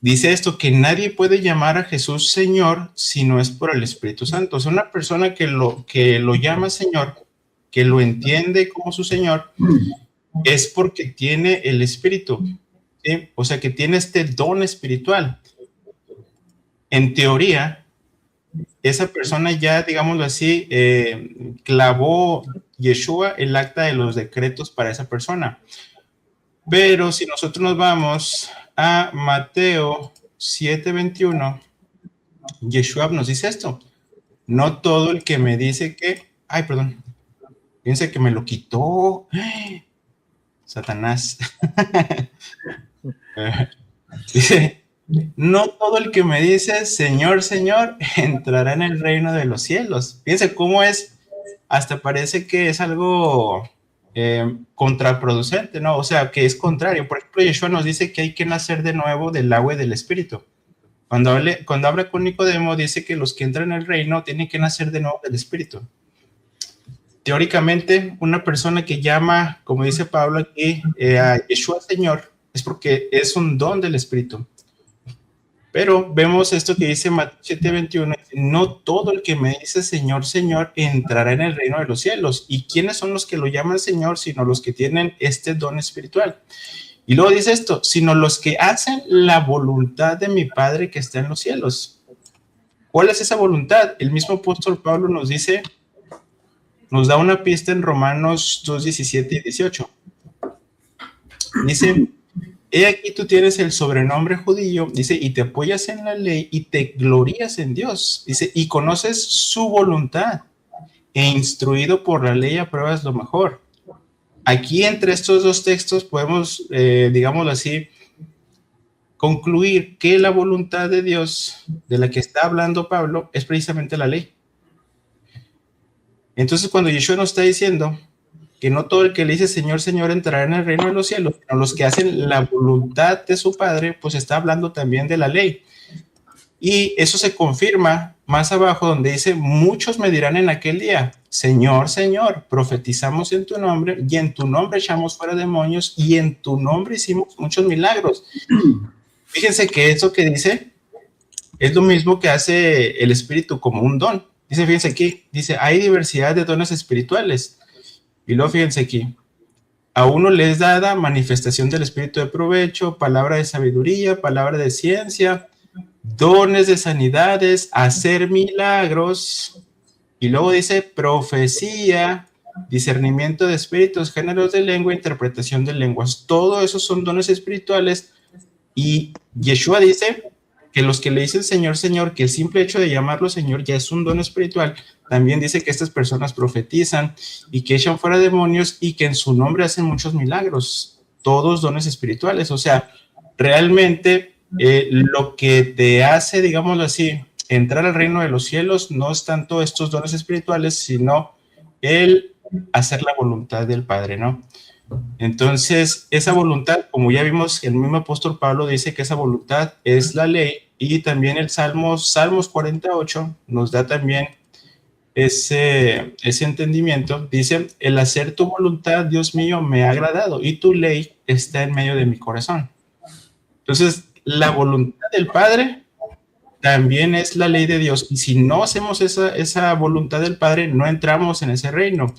dice esto, que nadie puede llamar a Jesús Señor si no es por el Espíritu Santo. O sea, una persona que lo llama Señor, que lo entiende como su Señor, es porque tiene el Espíritu, ¿sí? O sea, que tiene este don espiritual. En teoría, esa persona ya, digámoslo así, clavó Yeshua el acta de los decretos para esa persona. Pero si nosotros nos vamos a Mateo 7:21, Yeshua nos dice esto: no todo el que me dice que, ay, perdón, piensa que me lo quitó, Satanás. Dice, no todo el que me dice Señor, Señor, entrará en el reino de los cielos. Fíjense cómo es, hasta parece que es algo contraproducente, ¿no? O sea, que es contrario. Por ejemplo, Yeshua nos dice que hay que nacer de nuevo del agua y del espíritu. Cuando habla con Nicodemo, dice que los que entran en el reino tienen que nacer de nuevo del espíritu. Teóricamente, una persona que llama, como dice Pablo aquí, a Yeshua Señor, es porque es un don del espíritu. Pero vemos esto que dice Mateo 7:21, no todo el que me dice Señor, Señor, entrará en el reino de los cielos. ¿Y quiénes son los que lo llaman Señor? Sino los que tienen este don espiritual. Y luego dice esto, sino los que hacen la voluntad de mi Padre que está en los cielos. ¿Cuál es esa voluntad? El mismo apóstol Pablo nos dice, nos da una pista en Romanos 2:17 y 18. Dice, he aquí tú tienes el sobrenombre judío, dice, y te apoyas en la ley y te glorías en Dios, dice, y conoces su voluntad, e instruido por la ley apruebas lo mejor. Aquí entre estos dos textos podemos, digámoslo así, concluir que la voluntad de Dios, de la que está hablando Pablo, es precisamente la ley. Entonces cuando Yeshua nos está diciendo que no todo el que le dice Señor, Señor entrará en el reino de los cielos, sino los que hacen la voluntad de su Padre, pues está hablando también de la ley. Y eso se confirma más abajo donde dice, muchos me dirán en aquel día, Señor, Señor, profetizamos en tu nombre y en tu nombre echamos fuera demonios y en tu nombre hicimos muchos milagros. Fíjense que eso que dice es lo mismo que hace el Espíritu como un don. Dice, fíjense aquí, dice, hay diversidad de dones espirituales. Y luego fíjense aquí, a uno les dada manifestación del Espíritu de provecho, palabra de sabiduría, palabra de ciencia, dones de sanidades, hacer milagros, y luego dice profecía, discernimiento de espíritus, géneros de lengua, interpretación de lenguas. Todo eso son dones espirituales, y Yeshua dice que los que le dicen Señor, Señor, que el simple hecho de llamarlo Señor ya es un don espiritual. También dice que estas personas profetizan y que echan fuera demonios y que en su nombre hacen muchos milagros. Todos dones espirituales. O sea, realmente lo que te hace, digámoslo así, entrar al reino de los cielos no es tanto estos dones espirituales, sino el hacer la voluntad del Padre, ¿no? Entonces, esa voluntad, como ya vimos, el mismo apóstol Pablo dice que esa voluntad es la ley, y también el Salmos 48 nos da también ese entendimiento. Dice, el hacer tu voluntad, Dios mío, me ha agradado, y tu ley está en medio de mi corazón. Entonces, la voluntad del Padre también es la ley de Dios, y si no hacemos esa voluntad del Padre, no entramos en ese reino.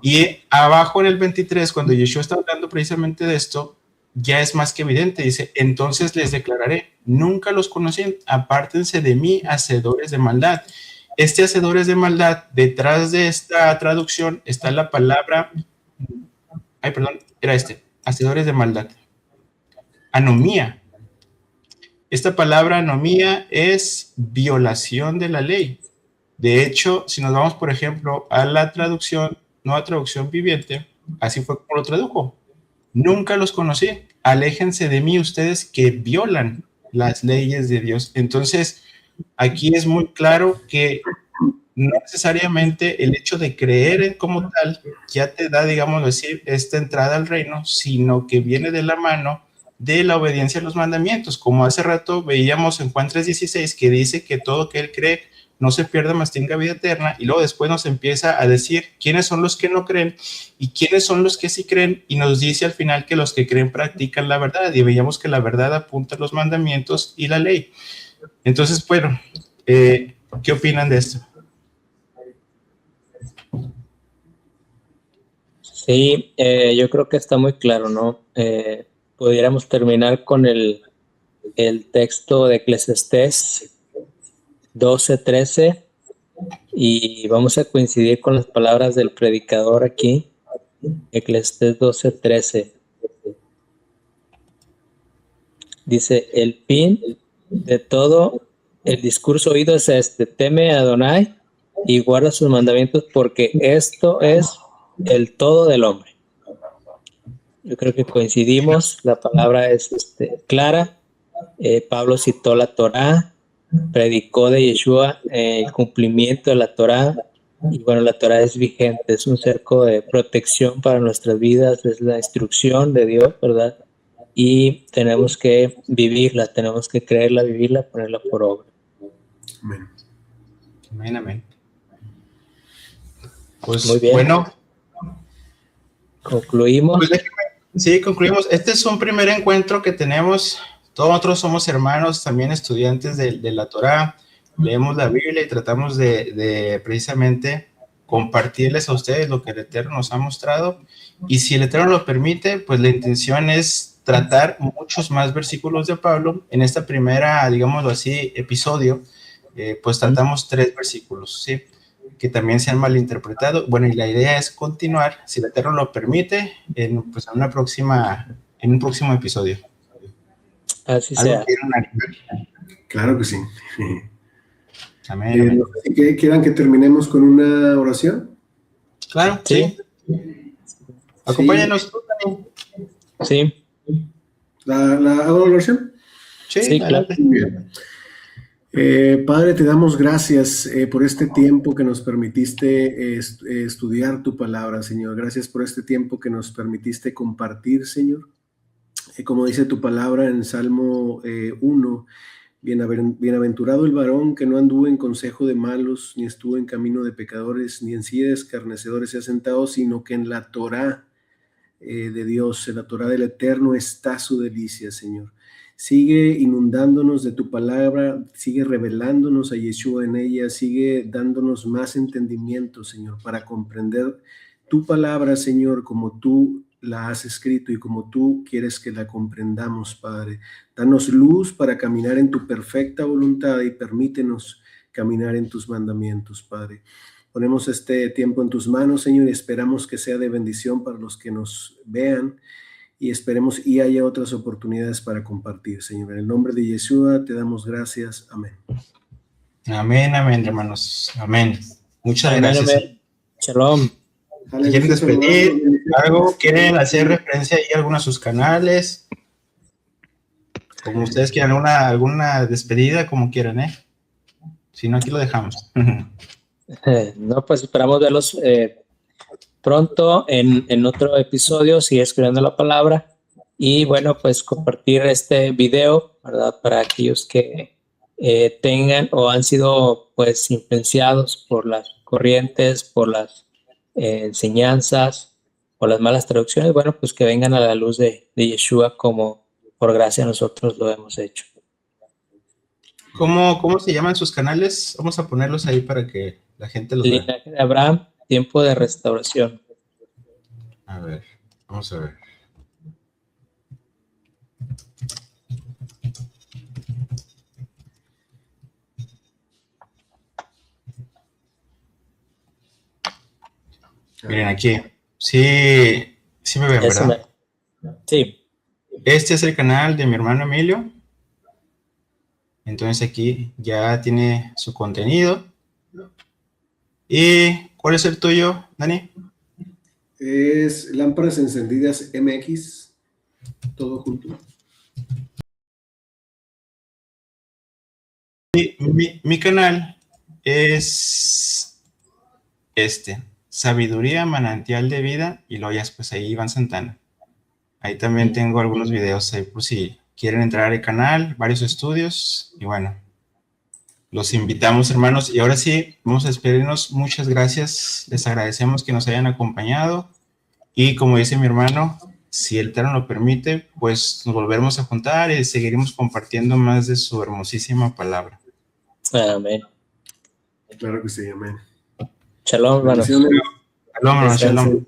Y abajo en el 23, cuando Yeshua está hablando precisamente de esto, ya es más que evidente. Dice, entonces les declararé, nunca los conocí, apártense de mí, hacedores de maldad. Este hacedores de maldad, detrás de esta traducción está la palabra, hacedores de maldad. Anomía. Esta palabra anomía es violación de la ley. De hecho, si nos vamos, por ejemplo, a la traducción, Nueva Traducción Viviente, así fue como lo tradujo. Nunca los conocí. Aléjense de mí ustedes que violan las leyes de Dios. Entonces, aquí es muy claro que no necesariamente el hecho de creer como tal ya te da, digamos así, esta entrada al reino, sino que viene de la mano de la obediencia a los mandamientos. Como hace rato veíamos en Juan 3:16, que dice que todo que él cree no se pierda, mas tenga vida eterna, y luego después nos empieza a decir quiénes son los que no creen y quiénes son los que sí creen, y nos dice al final que los que creen practican la verdad, y veíamos que la verdad apunta a los mandamientos y la ley. Entonces, bueno, ¿qué opinan de esto? Sí, yo creo que está muy claro, ¿no? Pudiéramos terminar con el texto de Eclesiastés 12:13, y vamos a coincidir con las palabras del predicador aquí. Eclesiastés 12:13 dice, el fin de todo el discurso oído es este: teme a Adonai y guarda sus mandamientos, porque esto es el todo del hombre. Yo creo que coincidimos, la palabra es clara. Pablo citó la Torá, predicó de Yeshua el cumplimiento de la Torá, y bueno, la Torá es vigente, es un cerco de protección para nuestras vidas, es la instrucción de Dios, ¿verdad? Y tenemos que vivirla, tenemos que creerla, vivirla, ponerla por obra. Amén. Amén, amén. Pues muy bien. Bueno, concluimos. Pues sí, concluimos. Este es un primer encuentro que tenemos. Todos nosotros somos hermanos, también estudiantes de la Torá. Leemos la Biblia y tratamos de precisamente compartirles a ustedes lo que el Eterno nos ha mostrado. Y si el Eterno lo permite, pues la intención es tratar muchos más versículos de Pablo. En esta primera, digámoslo así, episodio, pues tratamos 3 versículos, ¿sí? Que también se han malinterpretado. Bueno, y la idea es continuar, si el Eterno lo permite, en un próximo episodio. Así sea. Claro que sí. Amén. No sé si quieran que terminemos con una oración. Claro, sí. Acompáñanos tú también. Sí. ¿La hago la oración? Sí, claro. Muy bien. Padre, te damos gracias por este tiempo que nos permitiste estudiar tu palabra, Señor. Gracias por este tiempo que nos permitiste compartir, Señor. Como dice tu palabra en Salmo 1, bienaventurado el varón que no anduvo en consejo de malos, ni estuvo en camino de pecadores, ni en silla de escarnecedores se ha sentado, sino que en la Torá de Dios, en la Torá del Eterno está su delicia, Señor. Sigue inundándonos de tu palabra, sigue revelándonos a Yeshua en ella, sigue dándonos más entendimiento, Señor, para comprender tu palabra, Señor, como tú la has escrito y como tú quieres que la comprendamos, Padre. Danos luz para caminar en tu perfecta voluntad y permítenos caminar en tus mandamientos, Padre. Ponemos este tiempo en tus manos, Señor, y esperamos que sea de bendición para los que nos vean y esperemos y haya otras oportunidades para compartir, Señor. En el nombre de Yeshua te damos gracias. Amén. Amén, amén, hermanos. Amén. Muchas gracias. Amén. Shalom. ¿Quieren despedir algo? ¿Quieren hacer referencia ahí a algunos de sus canales? Como ustedes quieran, alguna despedida, como quieran, ¿eh? Si no, aquí lo dejamos. No, pues esperamos verlos pronto en otro episodio, sigue escribiendo la palabra y bueno, pues compartir este video, ¿verdad? Para aquellos que tengan o han sido pues influenciados por las corrientes, por las enseñanzas, por las malas traducciones, bueno, pues que vengan a la luz de Yeshua como por gracia nosotros lo hemos hecho. ¿Cómo se llaman sus canales? Vamos a ponerlos ahí para que la gente los vea. Linaje de Abraham, tiempo de restauración. A ver, vamos a ver. Miren aquí. Sí me ven, ¿verdad? Sí. Este es el canal de mi hermano Emilio. Entonces aquí ya tiene su contenido. ¿Y cuál es el tuyo, Dani? Es Lámparas Encendidas MX, todo junto. Mi canal es Sabiduría Manantial de Vida, y luego ya pues ahí Iván Santana. Ahí también tengo algunos videos ahí por si quieren entrar al canal, varios estudios, y bueno, los invitamos, hermanos. Y ahora sí, vamos a despedirnos. Muchas gracias, les agradecemos que nos hayan acompañado, y como dice mi hermano, si el Eterno lo permite, pues nos volveremos a juntar y seguiremos compartiendo más de su hermosísima palabra. Amén. Claro que sí, amén. Shalom, hermanos. Bendiciones. Shalom, shalom.